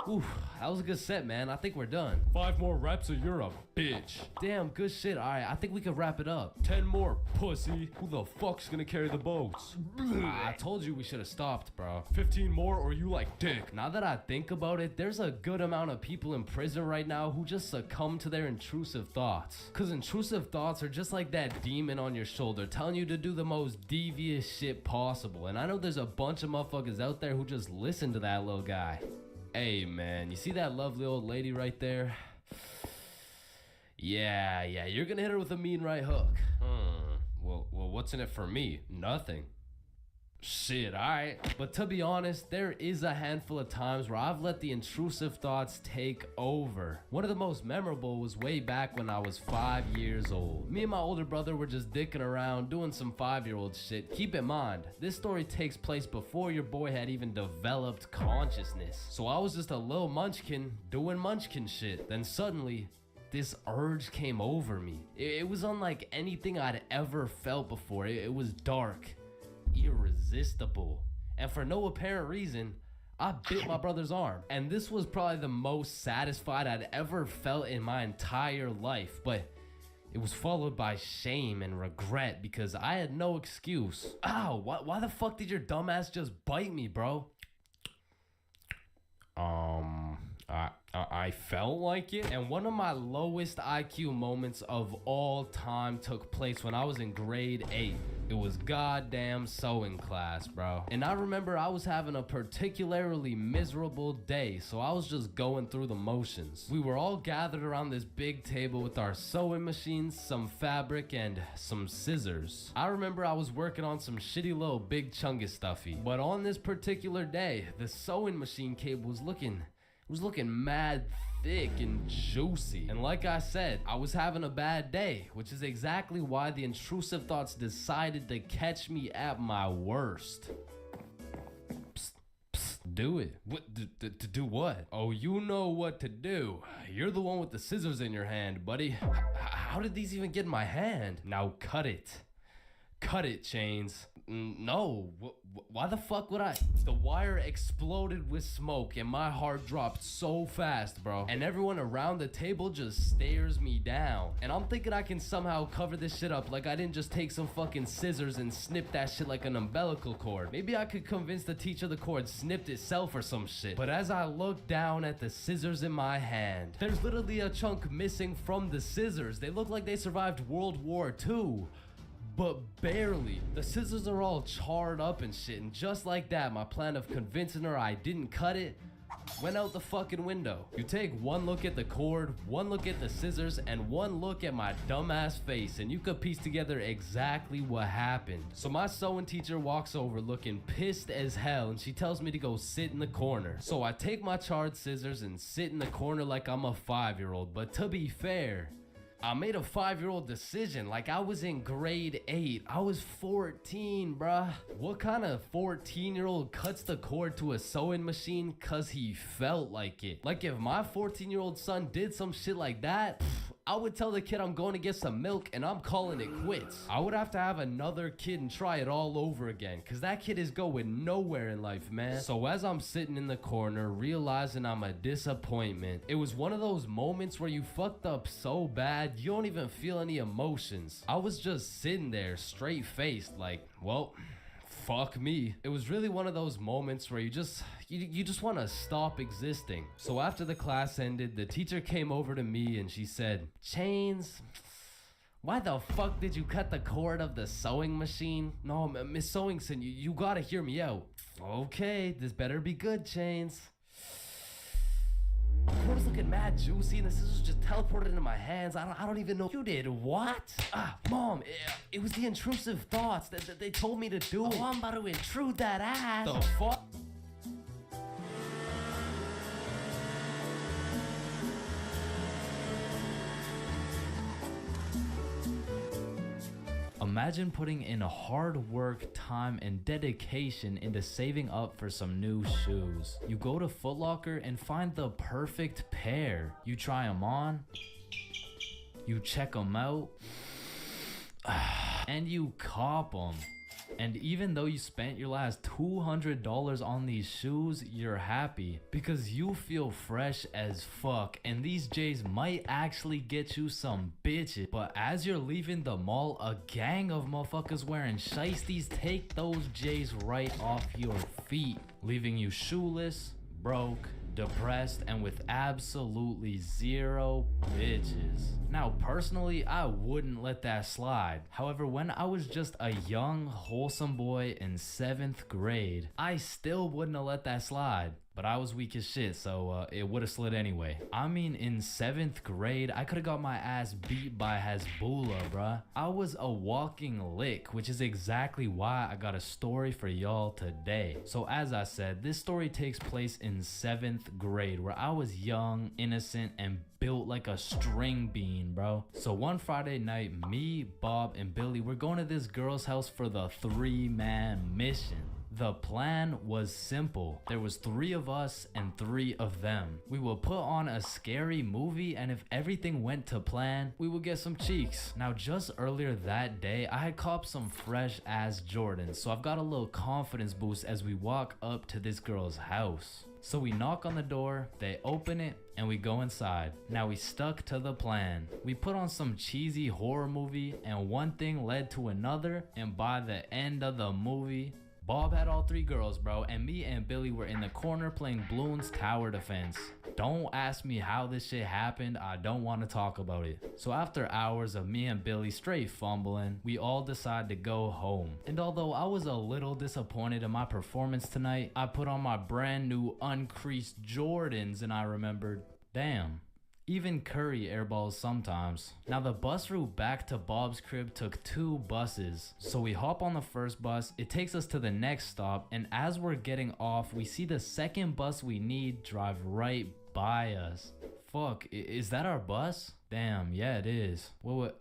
Oof, that was a good set, man. I think we're done. 5 more reps or you're a bitch. Damn, good shit. All right, I think we can wrap it up. 10 more, pussy. Who the fuck's gonna carry the boats? I told you we should have stopped, bro. 15 more or you like dick. Now that I think about it, there's a good amount of people in prison right now who just succumb to their intrusive thoughts. Cause intrusive thoughts are just like that demon on your shoulder telling you to do the most devious shit possible. And I know there's a bunch of motherfuckers out there who just listen to that little guy. Hey, man, you see that lovely old lady right there? Yeah, you're gonna hit her with a mean right hook. Well, what's in it for me? Nothing. Shit, alright. But to be honest, there is a handful of times where I've let the intrusive thoughts take over. One of the most memorable was way back when I was 5 years old. Me and my older brother were just dicking around doing some 5-year-old shit. Keep in mind, this story takes place before your boy had even developed consciousness. So I was just a little munchkin doing munchkin shit. Then suddenly, this urge came over me. It was unlike anything I'd ever felt before. It was dark, irresistible, and for no apparent reason, I bit my brother's arm. And this was probably the most satisfied I'd ever felt in my entire life, but it was followed by shame and regret because I had no excuse. Ow, why the fuck did your dumbass just bite me, bro? I felt like it. And one of my lowest IQ moments of all time took place when I was in grade 8. It was goddamn sewing class, bro. And I remember I was having a particularly miserable day, so I was just going through the motions. We were all gathered around this big table with our sewing machines, some fabric, and some scissors. I remember I was working on some shitty little big chungus stuffy. But on this particular day, the sewing machine cable was looking mad thick and juicy. And like I said, I was having a bad day, which is exactly why the intrusive thoughts decided to catch me at my worst. Psst, psst, do it. What? To do what? Oh, you know what to do. You're the one with the scissors in your hand, buddy. How did these even get in my hand? Now cut it. Cut it, Chains. No, why the fuck would I? The wire exploded with smoke and my heart dropped so fast, bro. And everyone around the table just stares me down. And I'm thinking I can somehow cover this shit up like I didn't just take some fucking scissors and snip that shit like an umbilical cord. Maybe I could convince the teacher the cord snipped itself or some shit. But as I look down at the scissors in my hand, there's literally a chunk missing from the scissors. They look like they survived World War II. But barely. The scissors are all charred up and shit, and just like that, my plan of convincing her I didn't cut it went out the fucking window. You take one look at the cord, one look at the scissors, and one look at my dumbass face, and you could piece together exactly what happened. So my sewing teacher walks over looking pissed as hell, and she tells me to go sit in the corner. So I take my charred scissors and sit in the corner like I'm a 5-year-old, but to be fair, I made a 5-year-old decision like I was in grade 8. I was 14, bruh. What kind of 14-year-old cuts the cord to a sewing machine cause he felt like it? Like if my 14-year-old son did some shit like that, I would tell the kid I'm going to get some milk and I'm calling it quits. I would have to have another kid and try it all over again cause that kid is going nowhere in life, man. So as I'm sitting in the corner realizing I'm a disappointment, it was one of those moments where you fucked up so bad you don't even feel any emotions. I was just sitting there straight faced like, well, fuck me. It was really one of those moments where you just want to stop existing. So after the class ended, the teacher came over to me and she said, Chains, why the fuck did you cut the cord of the sewing machine? No, Miss Sewingson, you gotta hear me out. Okay, this better be good, Chains. The cord was looking mad juicy and the scissors just teleported into my hands. I don't even know. You did what? Mom, it was the intrusive thoughts that they told me to do. Oh, I'm about to intrude that ass. The fuck? Imagine putting in hard work, time, and dedication into saving up for some new shoes. You go to Foot Locker and find the perfect pair. You try them on, you check them out, and you cop them. And even though you spent your last $200 on these shoes, you're happy because you feel fresh as fuck and these J's might actually get you some bitches. But as you're leaving the mall, a gang of motherfuckers wearing shiesties take those J's right off your feet, leaving you shoeless, broke, depressed, and with absolutely zero bitches. Now personally, I wouldn't let that slide. However, when I was just a young wholesome boy in 7th grade, I still wouldn't have let that slide. but I was weak as shit, so it would have slid anyway. I mean, in 7th grade, I could have got my ass beat by Hezbollah, bruh. I was a walking lick, which is exactly why I got a story for y'all today. So as I said, this story takes place in 7th grade, where I was young, innocent, and built like a string bean, bro. So one Friday night, me, Bob, and Billy were going to this girl's house for the 3-man mission. The plan was simple. There was 3 of us and 3 of them. We will put on a scary movie, and if everything went to plan, we would get some cheeks. Now, just earlier that day, I had copped some fresh ass Jordans, so I've got a little confidence boost as we walk up to this girl's house. So we knock on the door, they open it, and we go inside. Now we stuck to the plan. We put on some cheesy horror movie, and one thing led to another, and by the end of the movie, Bob had all 3 girls, bro, and me and Billy were in the corner playing Bloons Tower Defense. Don't ask me how this shit happened, I don't want to talk about it. So after hours of me and Billy straight fumbling, we all decided to go home. And although I was a little disappointed in my performance tonight, I put on my brand new uncreased Jordans and I remembered, damn, even Curry airballs sometimes. Now the bus route back to Bob's crib took 2 buses. So we hop on the first bus, it takes us to the next stop, and as we're getting off, we see the second bus we need drive right by us. Fuck, is that our bus? Damn, yeah it is. Wait,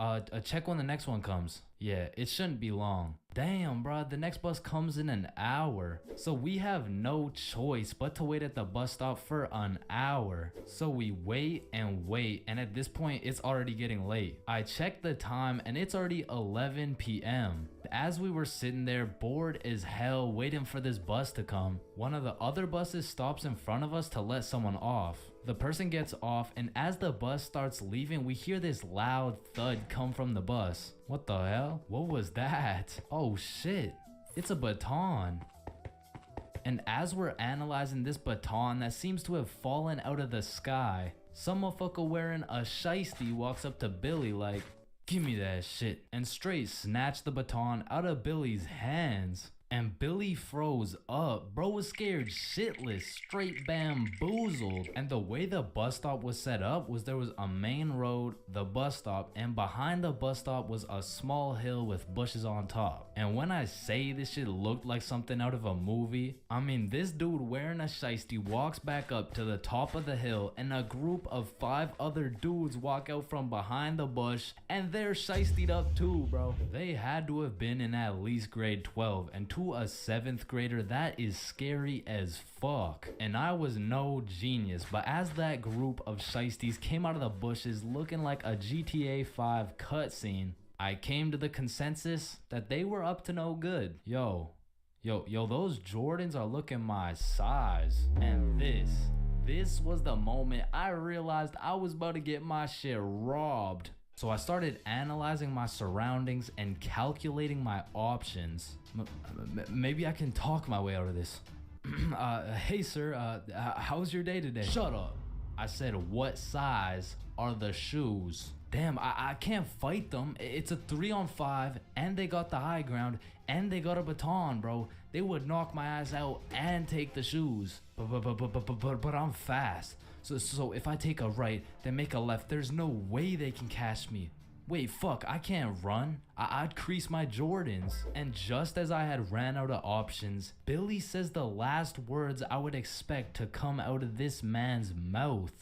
check when the next one comes. Yeah, it shouldn't be long. Damn, bro, the next bus comes in an hour. So we have no choice but to wait at the bus stop for an hour. So we wait, and at this point, it's already getting late. I checked the time, and it's already 11 p.m. As we were sitting there, bored as hell, waiting for this bus to come, one of the other buses stops in front of us to let someone off. The person gets off, and as the bus starts leaving, we hear this loud thud come from the bus. What the hell? What was that? Oh shit, it's a baton. And as we're analyzing this baton that seems to have fallen out of the sky, some motherfucker wearing a shiesty walks up to Billy like, "Give me that shit," and straight snatch the baton out of Billy's hands. And Billy froze up. Bro was scared shitless, straight bamboozled. And the way the bus stop was set up was there was a main road, the bus stop, and behind the bus stop was a small hill with bushes on top. And when I say this shit looked like something out of a movie, I mean this dude wearing a shiesty walks back up to the top of the hill, and a group of 5 other dudes walk out from behind the bush, and they're shiestied up too, bro. They had to have been in at least grade 12, and to a 7th grader, that is scary as fuck. And I was no genius, but as that group of shiesties came out of the bushes looking like a GTA 5 cutscene, I came to the consensus that they were up to no good. Yo, those Jordans are looking my size. And this was the moment I realized I was about to get my shit robbed. So I started analyzing my surroundings and calculating my options. Maybe I can talk my way out of this. Hey sir, how's your day today? Shut up. I said, what size are the shoes? Damn, I can't fight them. It's a 3-on-5, and they got the high ground, and they got a baton, bro. They would knock my ass out and take the shoes. But I'm fast. So if I take a right, then make a left, there's no way they can catch me. Wait, fuck, I can't run. I'd crease my Jordans. And just as I had ran out of options, Billy says the last words I would expect to come out of this man's mouth.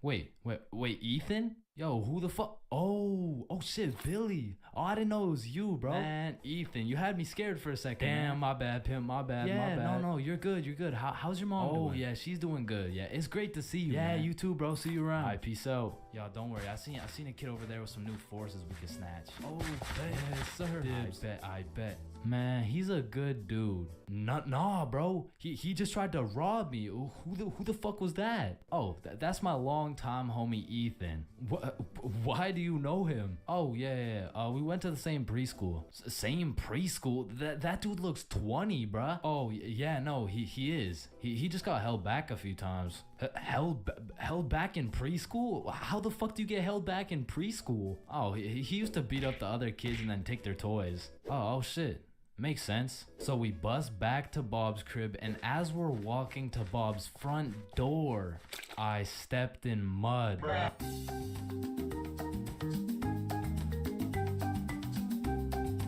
Wait, Ethan? Yo, who the fuck? Oh shit, Billy. Oh, I didn't know it was you, bro. Man, Ethan, you had me scared for a second. Damn, man. My bad, pimp, my bad, my bad. No, you're good. How's your mom doing? Oh, yeah, she's doing good. Yeah, it's great to see you, man. Yeah, you too, bro. See you around. All right, peace out. Yo, don't worry. I seen a kid over there with some new forces we can snatch. Oh, yes, sir. I bet. Man, he's a good dude. Nah, bro. He just tried to rob me. Who the fuck was that? Oh, that's my longtime homie Ethan. Why do you know him? Oh, yeah. We went to the same preschool. Same preschool? That dude looks 20, bruh. Oh, yeah, no, he is. He just got held back a few times. Held back in preschool? How the fuck do you get held back in preschool? Oh, he used to beat up the other kids and then take their toys. Oh shit. Makes sense. So we bust back to Bob's crib, and as we're walking to Bob's front door, I stepped in mud.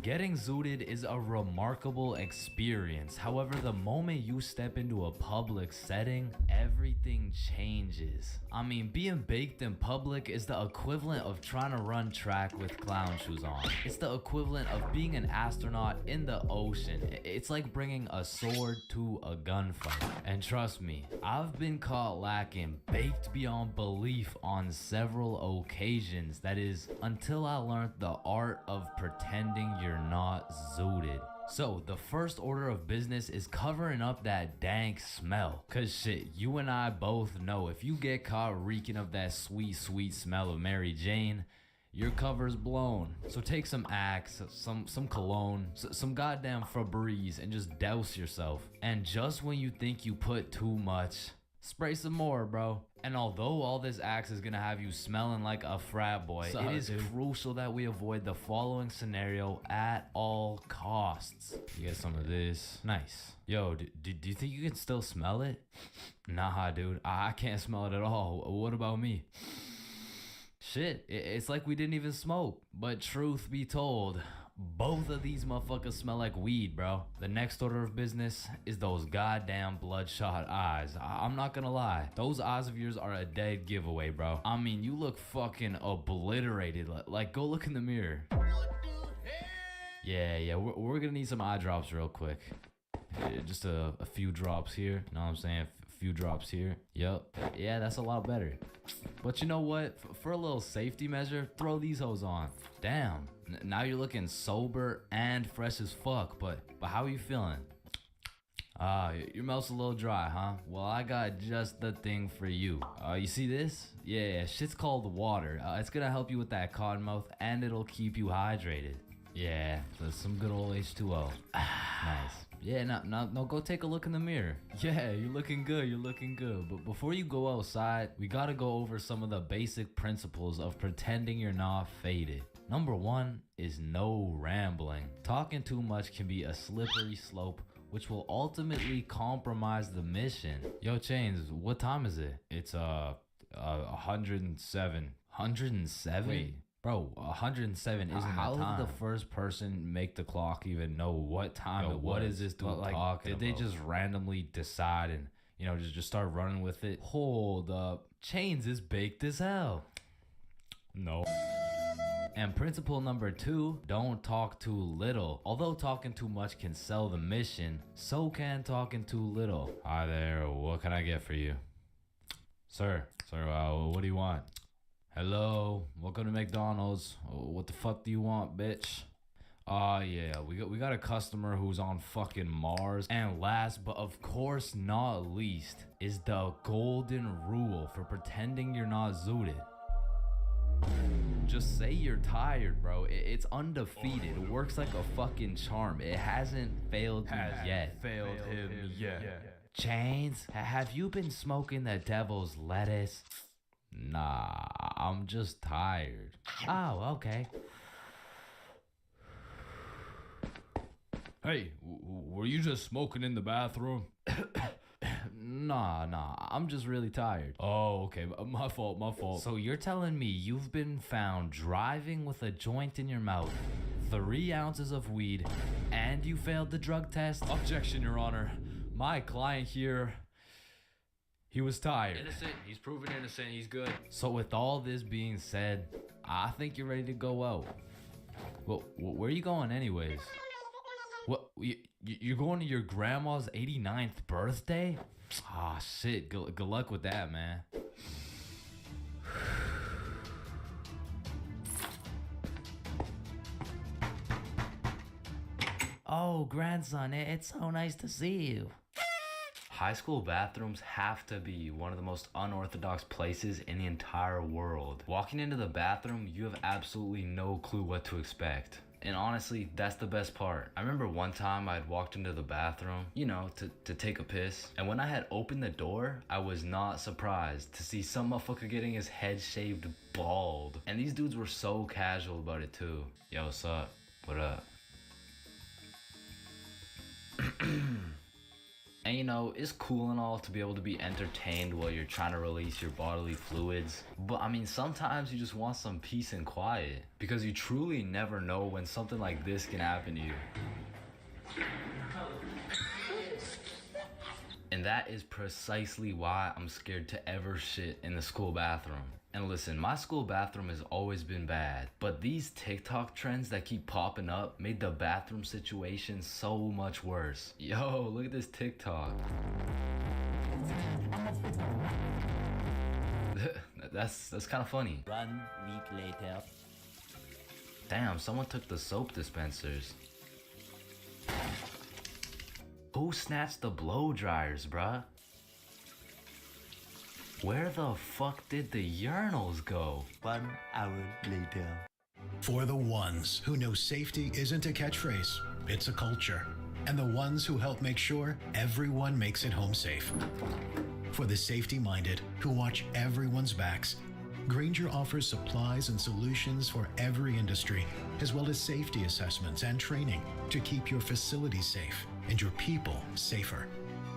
Getting zooted is a remarkable experience. However, the moment you step into a public setting, everything changes. I mean, being baked in public is the equivalent of trying to run track with clown shoes on. It's the equivalent of being an astronaut in the ocean. It's like bringing a sword to a gunfight. And trust me, I've been caught lacking, baked beyond belief on several occasions. That is, until I learned the art of pretending you're not zooted. So the first order of business is covering up that dank smell. Cause shit, you and I both know if you get caught reeking of that sweet, sweet smell of Mary Jane, your cover's blown. So take some Axe, some cologne, some goddamn Febreze, and just douse yourself. And just when you think you put too much, spray some more, bro. And although all this Axe is gonna have you smelling like a frat boy, it is crucial that we avoid the following scenario at all costs. You get some of this. Nice. Yo, do you think you can still smell it? Nah, dude, I can't smell it at all. What about me? Shit, it's like we didn't even smoke. But truth be told, both of these motherfuckers smell like weed, bro. The next order of business is those goddamn bloodshot eyes. I'm not gonna lie. Those eyes of yours are a dead giveaway, bro. I mean, you look fucking obliterated. Like, go look in the mirror. Yeah, we're gonna need some eye drops real quick. Just a few drops here. You know what I'm saying? A few drops here. Yup. Yeah, that's a lot better. But you know what? For a little safety measure, throw these hoes on. Damn. Now you're looking sober and fresh as fuck, but how are you feeling? Your mouth's a little dry, huh? Well, I got just the thing for you. You see this? Yeah, shit's called water. It's gonna help you with that cotton mouth, and it'll keep you hydrated. Yeah, that's some good old H2O. Nice. Yeah, now go take a look in the mirror. Yeah, you're looking good. But before you go outside, we gotta go over some of the basic principles of pretending you're not faded. Number one is no rambling. Talking too much can be a slippery slope, which will ultimately compromise the mission. Yo, Chains, what time is it? It's 107. 107? Wait, bro, 107 isn't the time. How did the first person make the clock even know what time it was? What is this dude talking about? Did they just randomly decide and, you know, just start running with it? Hold up. Chains is baked as hell. No. And principle number 2, don't talk too little. Although talking too much can sell the mission, so can talking too little. Hi there, what can I get for you? Sir, what do you want? Hello, welcome to McDonald's. What the fuck do you want, bitch? Yeah, we got a customer who's on fucking Mars. And last, but of course not least, is the golden rule for pretending you're not zooted. Just say you're tired, bro. It's undefeated. It works like a fucking charm. It hasn't failed you yet. Failed him yet. Chains, have you been smoking the devil's lettuce? Nah, I'm just tired. Oh, okay. Hey, were you just smoking in the bathroom? Nah, I'm just really tired. Oh, okay, my fault. So you're telling me you've been found driving with a joint in your mouth, 3 ounces of weed, and you failed the drug test? Objection, Your Honor. My client here, he was tired. Innocent, he's proven innocent, he's good. So with all this being said, I think you're ready to go out. Well, where are you going anyways? What, you're going to your grandma's 89th birthday? Ah, shit. Good luck with that, man. Oh, grandson, it's so nice to see you. High school bathrooms have to be one of the most unorthodox places in the entire world. Walking into the bathroom, you have absolutely no clue what to expect. And honestly, that's the best part. I remember one time I had walked into the bathroom, you know, to take a piss. And when I had opened the door, I was not surprised to see some motherfucker getting his head shaved bald. And these dudes were so casual about it too. Yo, what's up? What up? And you know, it's cool and all to be able to be entertained while you're trying to release your bodily fluids. But I mean, sometimes you just want some peace and quiet. Because you truly never know when something like this can happen to you. And that is precisely why I'm scared to ever shit in the school bathroom. And listen, my school bathroom has always been bad, but these TikTok trends that keep popping up made the bathroom situation so much worse. Yo, look at this TikTok. That's kind of funny. 1 week later. Damn, someone took the soap dispensers. Who snatched the blow dryers, bruh? Where the fuck did the urinals go? 1 hour later. For the ones who know safety isn't a catchphrase, it's a culture. And the ones who help make sure everyone makes it home safe. For the safety-minded who watch everyone's backs, Grainger offers supplies and solutions for every industry, as well as safety assessments and training to keep your facilities safe and your people safer.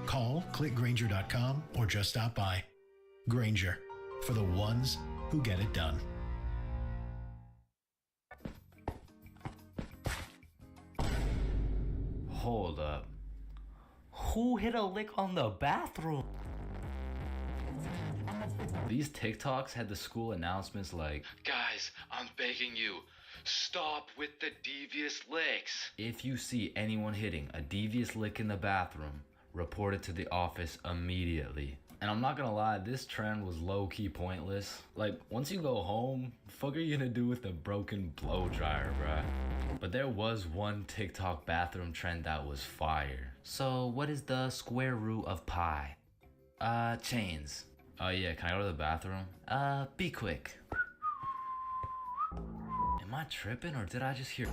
Call, click Grainger.com, or just stop by. Grainger, for the ones who get it done. Hold up. Who hit a lick on the bathroom? These TikToks had the school announcements like, Guys, I'm begging you, stop with the devious licks. if you see anyone hitting a devious lick in the bathroom, report it to the office immediately. And I'm not gonna lie, this trend was low-key pointless. Like, once you go home, the fuck are you gonna do with a broken blow dryer, bruh? But there was one TikTok bathroom trend that was fire. So, what is the square root of pi? Chains. Oh yeah, can I go to the bathroom? Be quick. Am I tripping or did I just hear?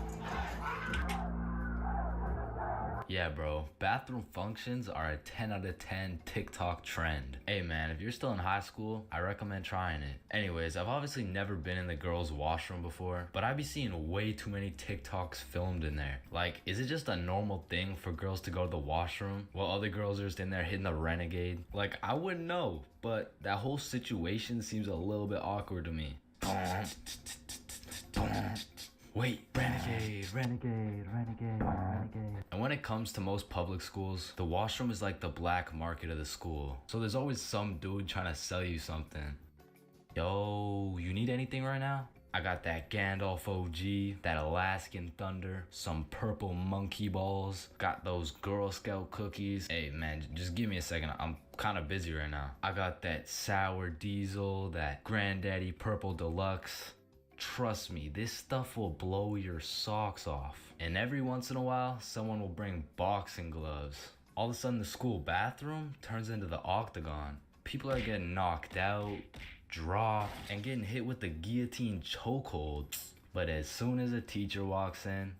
Yeah, bro, bathroom functions are a 10 out of 10 TikTok trend. Hey man, if you're still in high school, I recommend trying it. Anyways, I've obviously never been in the girls' washroom before, but I be seeing way too many TikToks filmed in there. Like, is it just a normal thing for girls to go to the washroom while other girls are just in there hitting the renegade? Like, I wouldn't know, but that whole situation seems a little bit awkward to me. Wait, renegade. And when it comes to most public schools, the washroom is like the black market of the school. So there's always some dude trying to sell you something. Yo, you need anything right now? I got that Gandalf OG, that Alaskan Thunder, some purple monkey balls, got those Girl Scout cookies. Hey man, just give me a second, I'm kind of busy right now. I got that Sour Diesel, that Granddaddy Purple Deluxe. Trust me, this stuff will blow your socks off. And every once in a while, someone will bring boxing gloves. All of a sudden, the school bathroom turns into the octagon. People are getting knocked out, dropped, and getting hit with the guillotine chokehold. But as soon as a teacher walks in,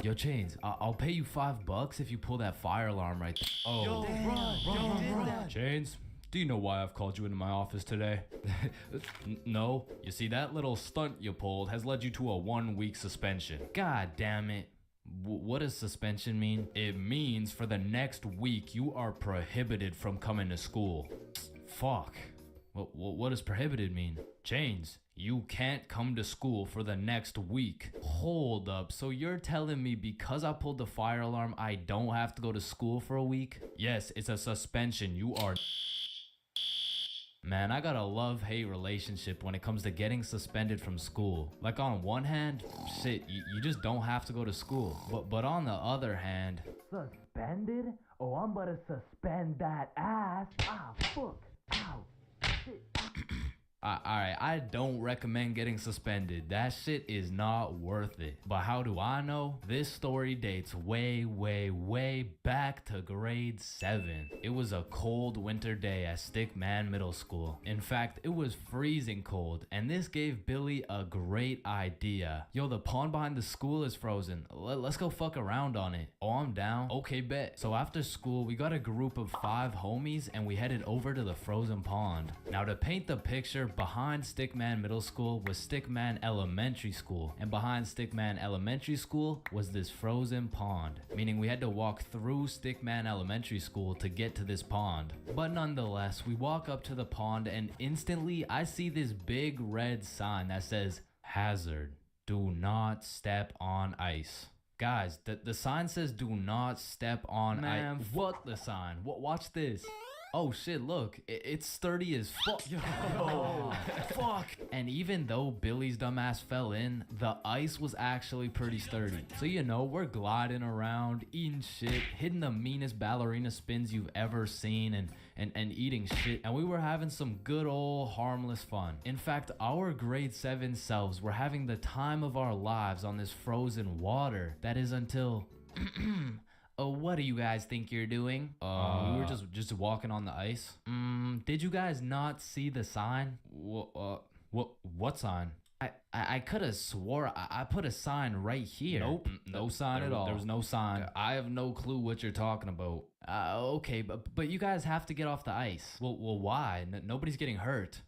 yo, Chains, I'll pay you $5 if you pull that fire alarm right there. Oh, Yo, run. Chains, do you know why I've called you into my office today? No. You see, that little stunt you pulled has led you to a 1-week suspension. God damn it. What does suspension mean? It means for the next week you are prohibited from coming to school. Fuck. What does prohibited mean? Chains, you can't come to school for the next week. Hold up, so you're telling me because I pulled the fire alarm, I don't have to go to school for a week? Yes, it's a suspension. You are... Man, I got a love-hate relationship when it comes to getting suspended from school. Like, on one hand, shit, you just don't have to go to school. But on the other hand... Suspended? Oh, I'm about to suspend that ass. Ah, fuck. Ow. Shit. Alright, I don't recommend getting suspended. That shit is not worth it. But how do I know? This story dates way back to grade 7. It was a cold winter day at Stickman Middle School. In fact, it was freezing cold, and this gave Billy a great idea. Yo, the pond behind the school is frozen. Let's go fuck around on it. Oh, I'm down. Okay, bet. So after school, we got a group of 5 homies, and we headed over to the frozen pond. Now, to paint the picture, behind Stickman Middle School was Stickman Elementary School, and behind Stickman Elementary School was this frozen pond, meaning we had to walk through Stickman Elementary School to get to this pond. But nonetheless, we walk up to the pond and instantly I see this big red sign that says, "Hazard, do not step on ice." Guys, the sign says do not step on ice. Man, fuck the sign. Watch this. Oh shit, look, it's sturdy as fuck. Yo, fuck. And even though Billy's dumbass fell in, the ice was actually pretty sturdy. So you know, we're gliding around, eating shit, hitting the meanest ballerina spins you've ever seen, and eating shit. And we were having some good old harmless fun. In fact, our grade 7 selves were having the time of our lives on this frozen water. That is until... what do you guys think you're doing? We were just walking on the ice. Did you guys not see the sign? What sign? I could have swore I put a sign right here. Nope, no sign at all. There was no sign. I have no clue what you're talking about. Okay, but you guys have to get off the ice. Well, why? Nobody's getting hurt.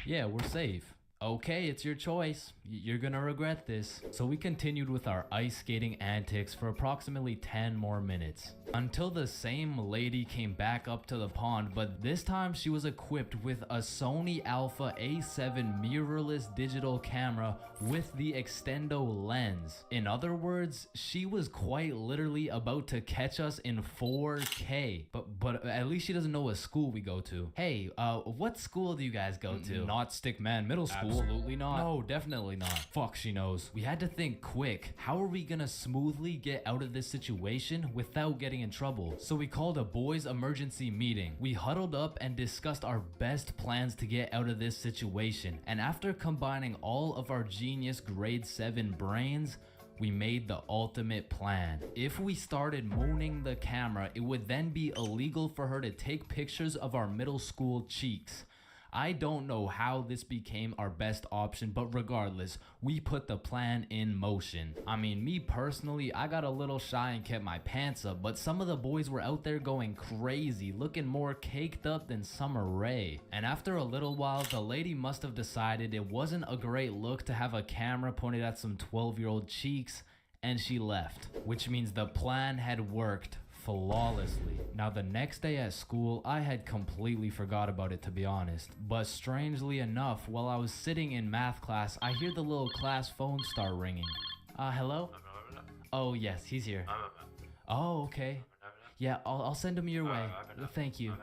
Yeah, we're safe. Okay, it's your choice. You're gonna regret this. So we continued with our ice skating antics for approximately 10 more minutes. Until the same lady came back up to the pond, but this time she was equipped with a Sony Alpha A7 mirrorless digital camera with the extendo lens. In other words, she was quite literally about to catch us in 4K. But at least she doesn't know what school we go to. Hey, what school do you guys go to? Not Stickman Middle School. Absolutely not. No, definitely not. Fuck, she knows. We had to think quick. How are we gonna smoothly get out of this situation without getting in trouble? So we called a boys emergency meeting. We huddled up and discussed our best plans to get out of this situation. And after combining all of our genius grade 7 brains, we made the ultimate plan. If we started mooning the camera, it would then be illegal for her to take pictures of our middle school cheeks. I don't know how this became our best option, but regardless, we put the plan in motion. I mean, me personally, I got a little shy and kept my pants up, but some of the boys were out there going crazy, looking more caked up than Summer Rae. And after a little while, the lady must have decided it wasn't a great look to have a camera pointed at some 12-year-old cheeks, and she left. Which means the plan had worked flawlessly. Now the next day at school, I had completely forgot about it, to be honest. But strangely enough, while I was sitting in math class, I hear the little class phone start ringing. Hello? Oh yes, he's here. Oh, okay. Yeah, I'll send him your way. Thank you.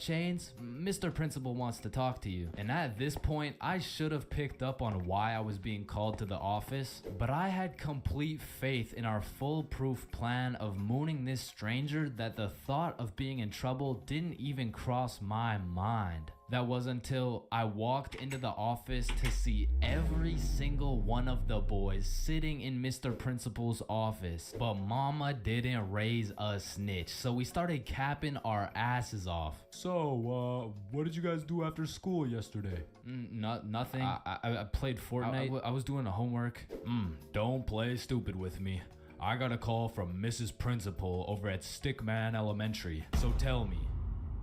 Chains, Mr. Principal wants to talk to you. And at this point, I should have picked up on why I was being called to the office, but I had complete faith in our foolproof plan of mooning this stranger that the thought of being in trouble didn't even cross my mind. That was until I walked into the office to see every single one of the boys sitting in Mr. Principal's office. But mama didn't raise a snitch, so we started capping our asses off. So, what did you guys do after school yesterday? Nothing. I played Fortnite. I was doing the homework. Don't play stupid with me. I got a call from Mrs. Principal over at Stickman Elementary. So tell me,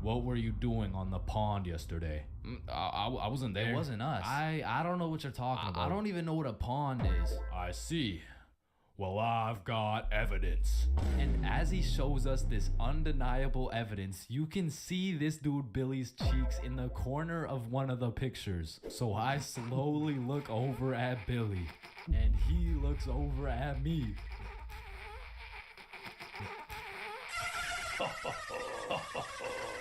what were you doing on the pond yesterday? I wasn't there. It wasn't us. I don't know what you're talking about. I don't even know what a pond is. I see. Well, I've got evidence. And as he shows us this undeniable evidence, you can see this dude Billy's cheeks in the corner of one of the pictures. So I slowly look over at Billy, and he looks over at me.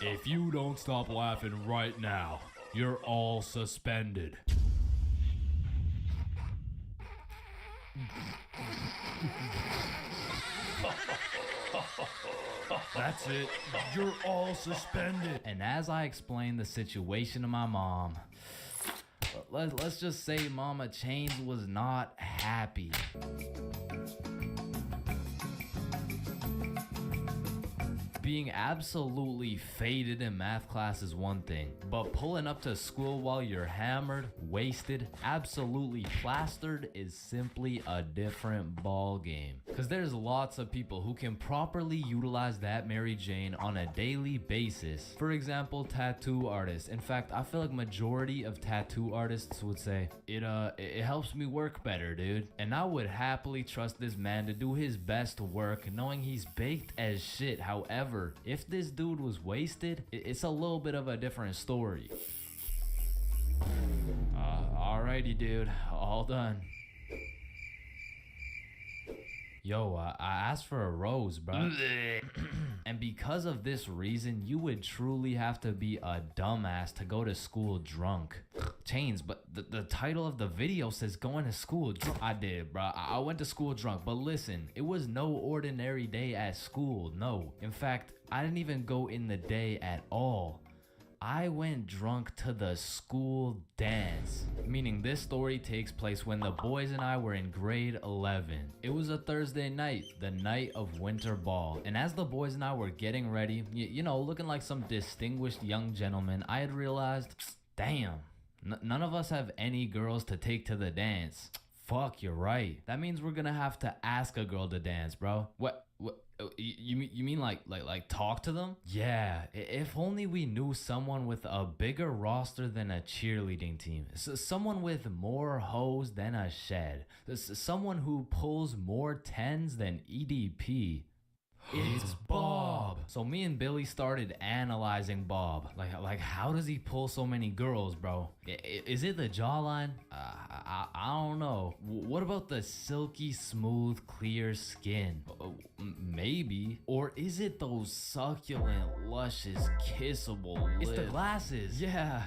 If you don't stop laughing right now, you're all suspended. That's it. You're all suspended. And as I explained the situation to my mom, let's just say Mama Chains was not happy. being absolutely faded in math class is one thing, but pulling up to school while you're hammered, wasted, absolutely plastered is simply a different ball game. Cause there's lots of people who can properly utilize that Mary Jane on a daily basis. For example, tattoo artists. In fact, I feel like majority of tattoo artists would say, it helps me work better, dude. And I would happily trust this man to do his best work knowing he's baked as shit. However, if this dude was wasted, it's a little bit of a different story. Alrighty, dude, all done. Yo, I asked for a rose, bro. And because of this reason, you would truly have to be a dumbass to go to school drunk. Chains, but the title of the video says going to school drunk. I did, bro. I went to school drunk, but listen, it was no ordinary day at school, no. In fact, I didn't even go in the day at all. I went drunk to the school dance. Meaning this story takes place when the boys and I were in grade 11. It was a Thursday night, the night of winter ball. And as the boys and I were getting ready, you know, looking like some distinguished young gentlemen, I had realized, damn, none of us have any girls to take to the dance. Fuck, you're right. That means we're gonna have to ask a girl to dance, bro. What? You mean like talk to them? Yeah, if only we knew someone with a bigger roster than a cheerleading team. Someone with more hoes than a shed. Someone who pulls more tens than EDP. It's Bob. So me and Billy started analyzing Bob. Like how does he pull so many girls, bro? Is it the jawline? I don't know. What about the silky smooth clear skin? Maybe. Or is it those succulent luscious kissable lips? It's the glasses. Yeah,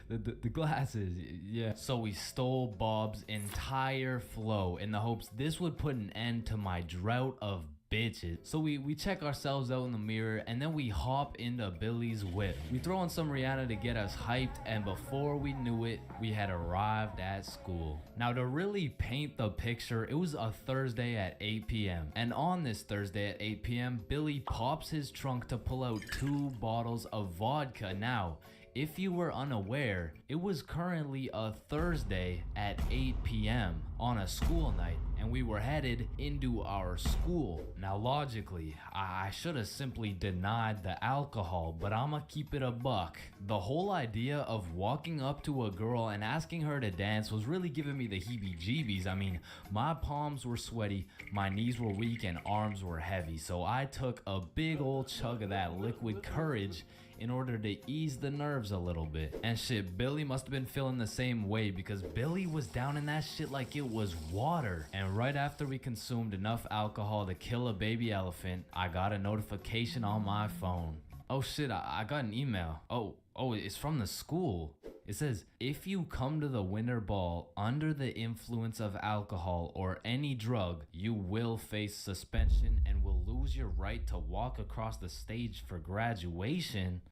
the glasses. Yeah. So we stole Bob's entire flow in the hopes this would put an end to my drought of bitches. So we check ourselves out in the mirror and then we hop into Billy's whip. We throw on some Rihanna to get us hyped, and before we knew it, we had arrived at school. Now to really paint the picture, it was a Thursday at 8 p.m. And on this Thursday at 8 p.m, Billy pops his trunk to pull out 2 bottles of vodka. Now, if you were unaware, it was currently a Thursday at 8 p.m. on a school night, and we were headed into our school. Now logically, I should have simply denied the alcohol, but I'ma keep it a buck. The whole idea of walking up to a girl and asking her to dance was really giving me the heebie-jeebies. I mean, my palms were sweaty, my knees were weak, and arms were heavy, so I took a big old chug of that liquid courage in order to ease the nerves a little bit. And shit, Billy must have been feeling the same way because Billy was down in that shit like it was water. And right after we consumed enough alcohol to kill a baby elephant, I got a notification on my phone. Oh shit, I got an email. Oh, it's from the school. It says, if you come to the winter ball under the influence of alcohol or any drug, you will face suspension and will lose your right to walk across the stage for graduation.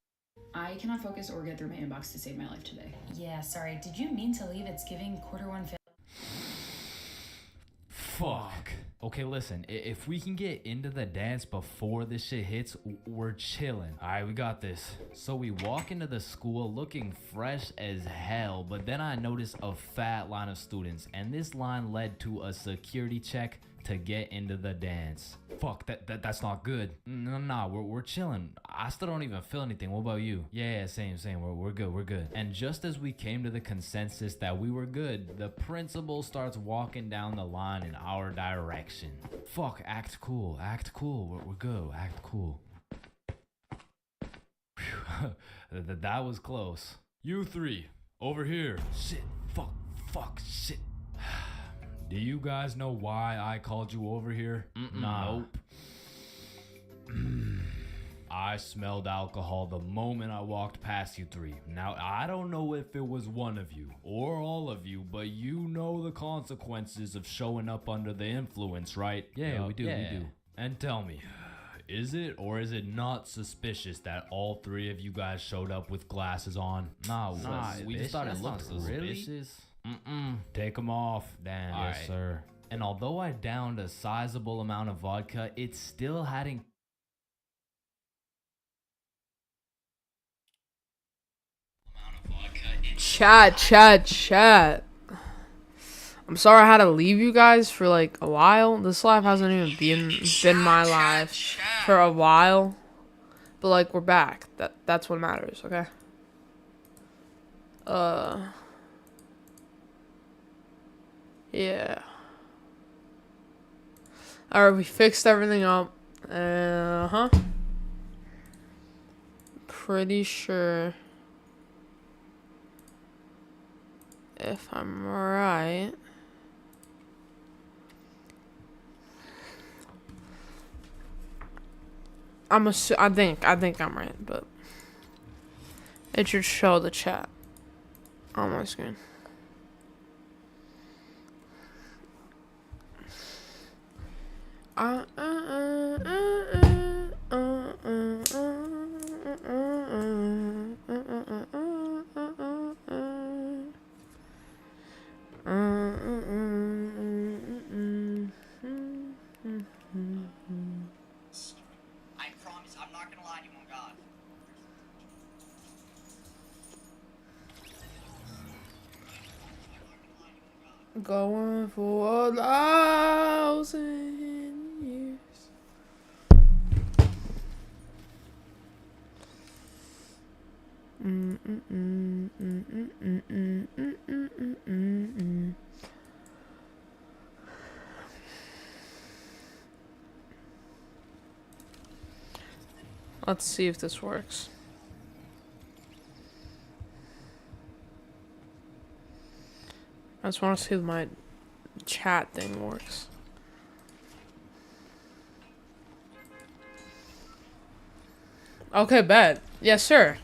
I cannot focus or get through my inbox to save my life today. Yeah, sorry. Did you mean to leave? It's giving Q1 fail. Fuck. Okay, listen, if we can get into the dance before this shit hits, we're chilling. All right, we got this. So we walk into the school looking fresh as hell, but then I noticed a fat line of students, and this line led to a security check to get into the dance. Fuck, that's not good. Nah, we're chilling. I still don't even feel anything. What about you? Yeah, same. We're good. And just as we came to the consensus that we were good, the principal starts walking down the line in our direction. Fuck, act cool. We're good. Act cool. Whew. That was close. You 3, over here. Shit, fuck, shit. Do you guys know why I called you over here? Nah. Nope. I smelled alcohol the moment I walked past you 3. Now, I don't know if it was one of you or all of you, but you know the consequences of showing up under the influence, right? Yeah, we do. And tell me, is it or is it not suspicious that all 3 of you guys showed up with glasses on? Nah, we just thought it looked suspicious. Take them off. Damn, yes, right, sir. And although I downed a sizable amount of vodka, it still hadn't Chat. I'm sorry I had to leave you guys for like a while. This live hasn't even been my life for a while. But like we're back. That's what matters, okay? Yeah. Alright, we fixed everything up. Pretty sure, if I'm right, I think I'm right, but it should show the chat on my screen. I promise, I'm not gonna lie to you on God. Going for 1,000 years. Let's see if this works. I just want to see if my chat thing works. Okay, bet. Yes, sir.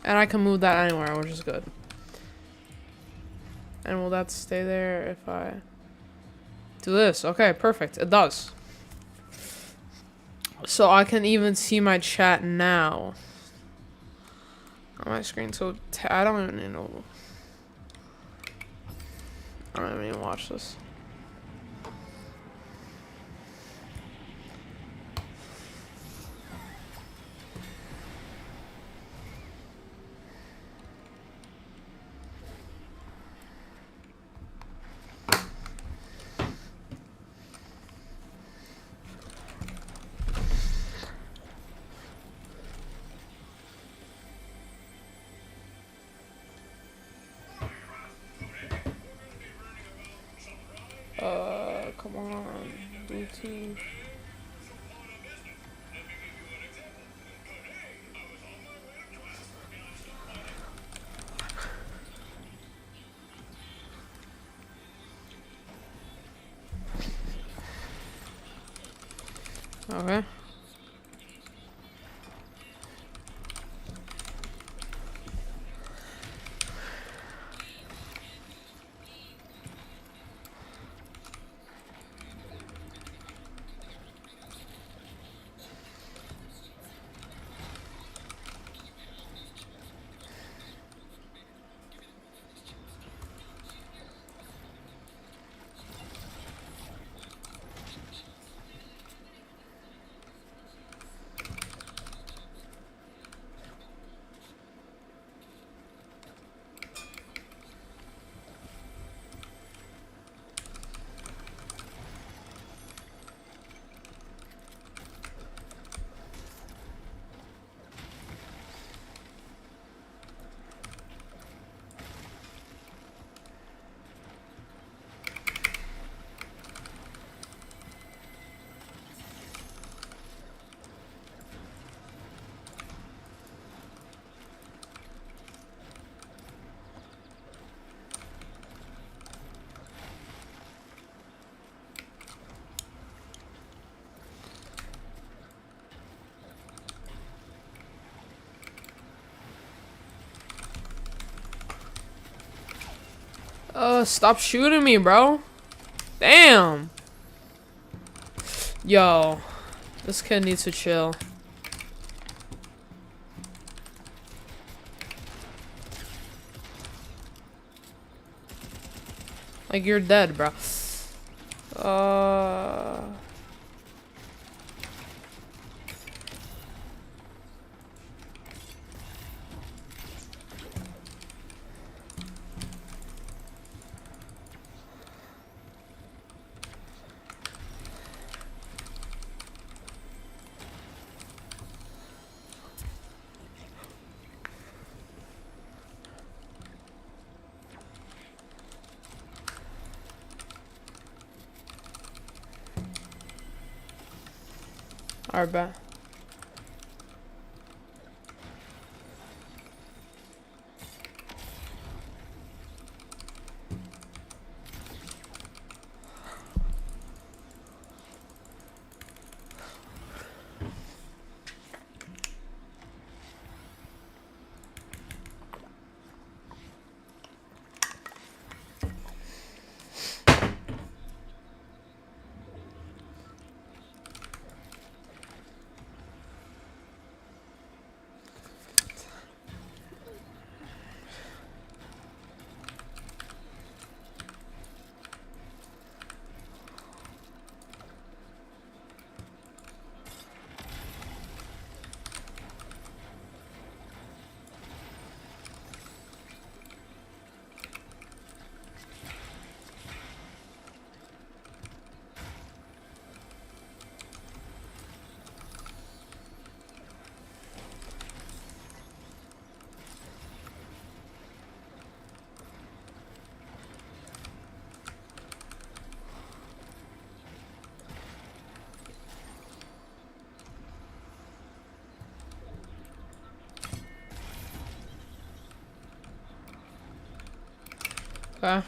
And I can move that anywhere, which is good. And will that stay there if I do this? Okay, perfect. It does. So I can even see my chat now on my screen. So I don't even know. I don't even watch this. Come on, routine. Okay. Stop shooting me, bro. Damn. Yo, this kid needs to chill. Like, you're dead, bro. Alright, bet. Okay.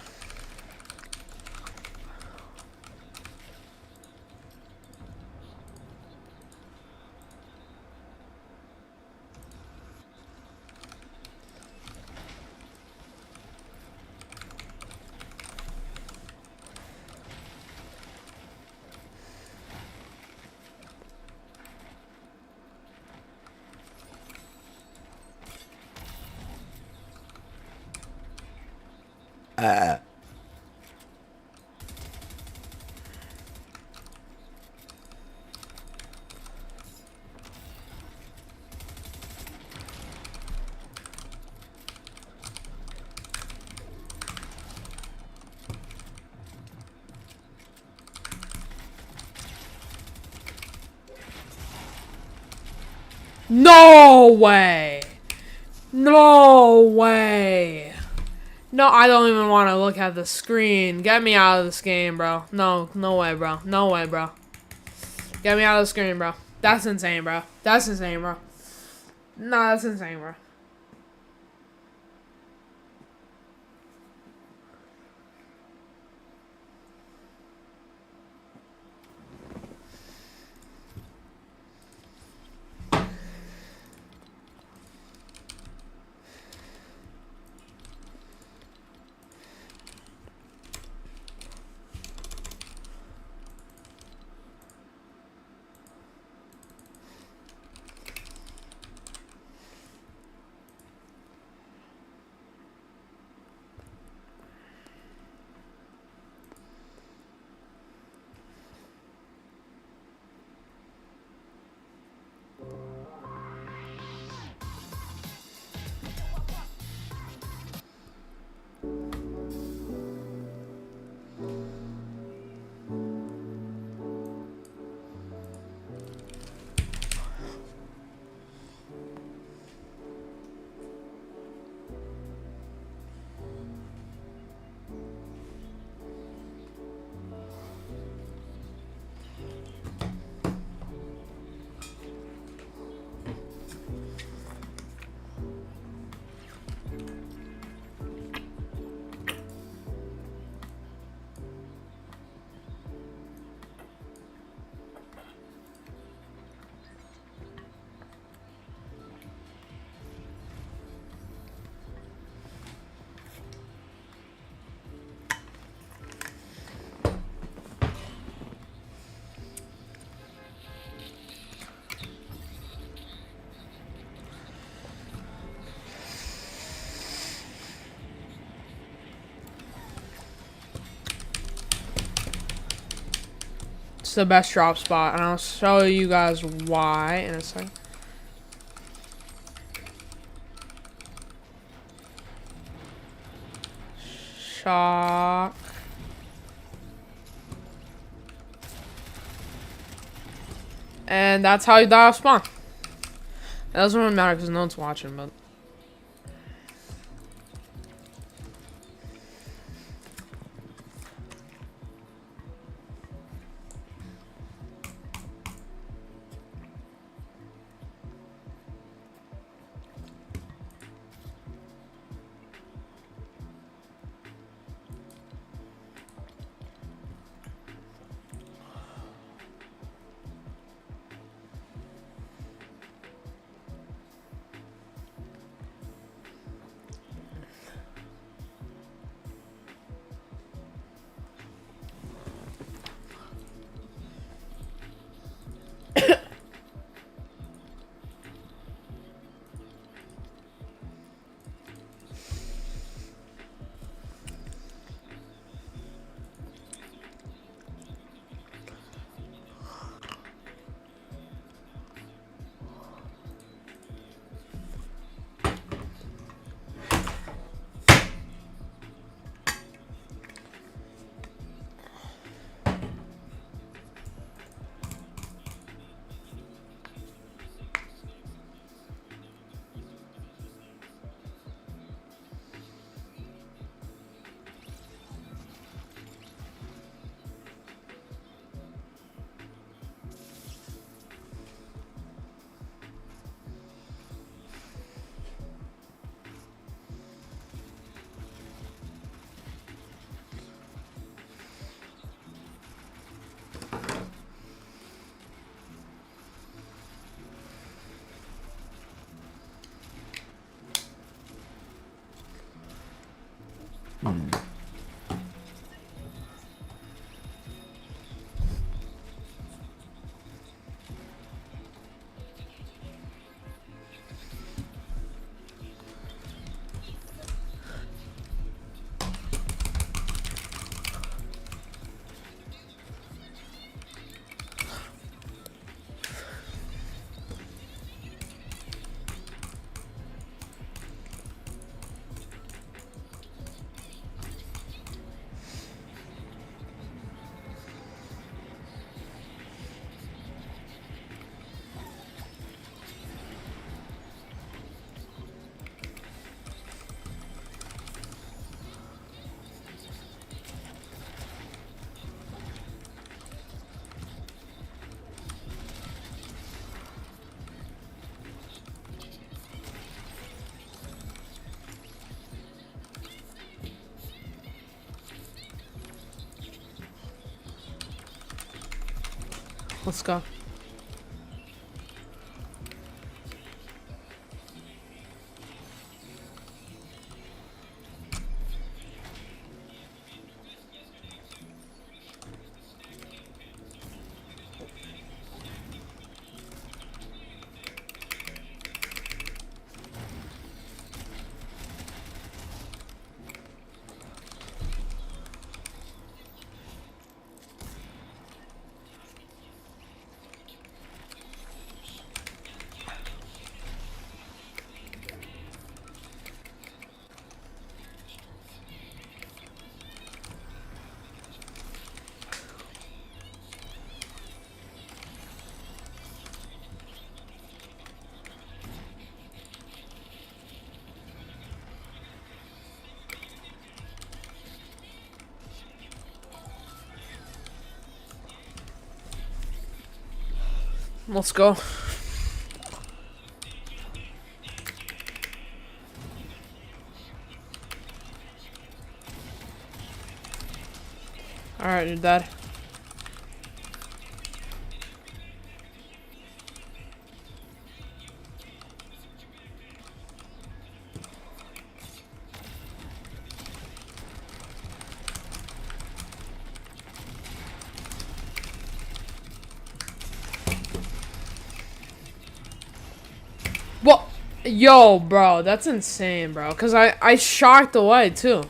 No way. No way. No, I don't even want to look at the screen. Get me out of this game, bro. No, no way, bro. No way, bro. Get me out of the screen, bro. That's insane, bro. That's insane, bro. Nah, that's insane, bro. It's the best drop spot, and I'll show you guys why in a second. Shock. And that's how you die off spawn. It doesn't really matter because no one's watching, but... Let's go. Let's go. Alright, you're dead. What? Yo, bro, that's insane, bro. Cause I shocked away too.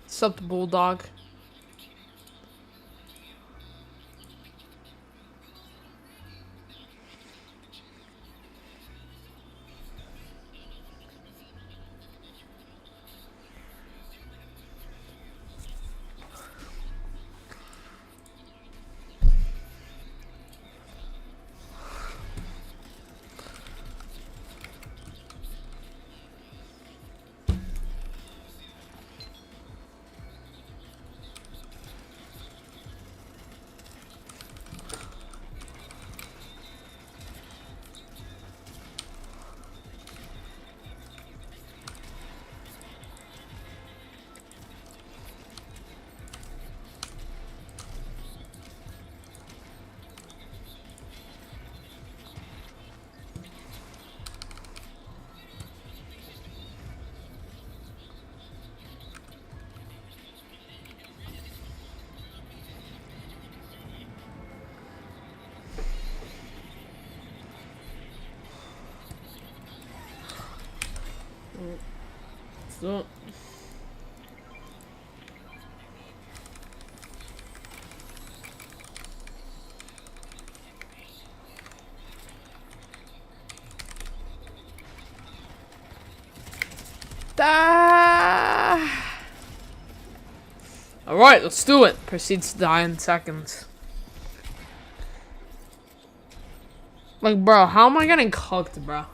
Sup, Bulldog? So. Alright, let's do it. Proceeds to die in seconds. Like, bro, how am I getting cooked, bro?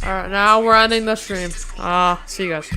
Alright, now we're ending the stream. See you guys.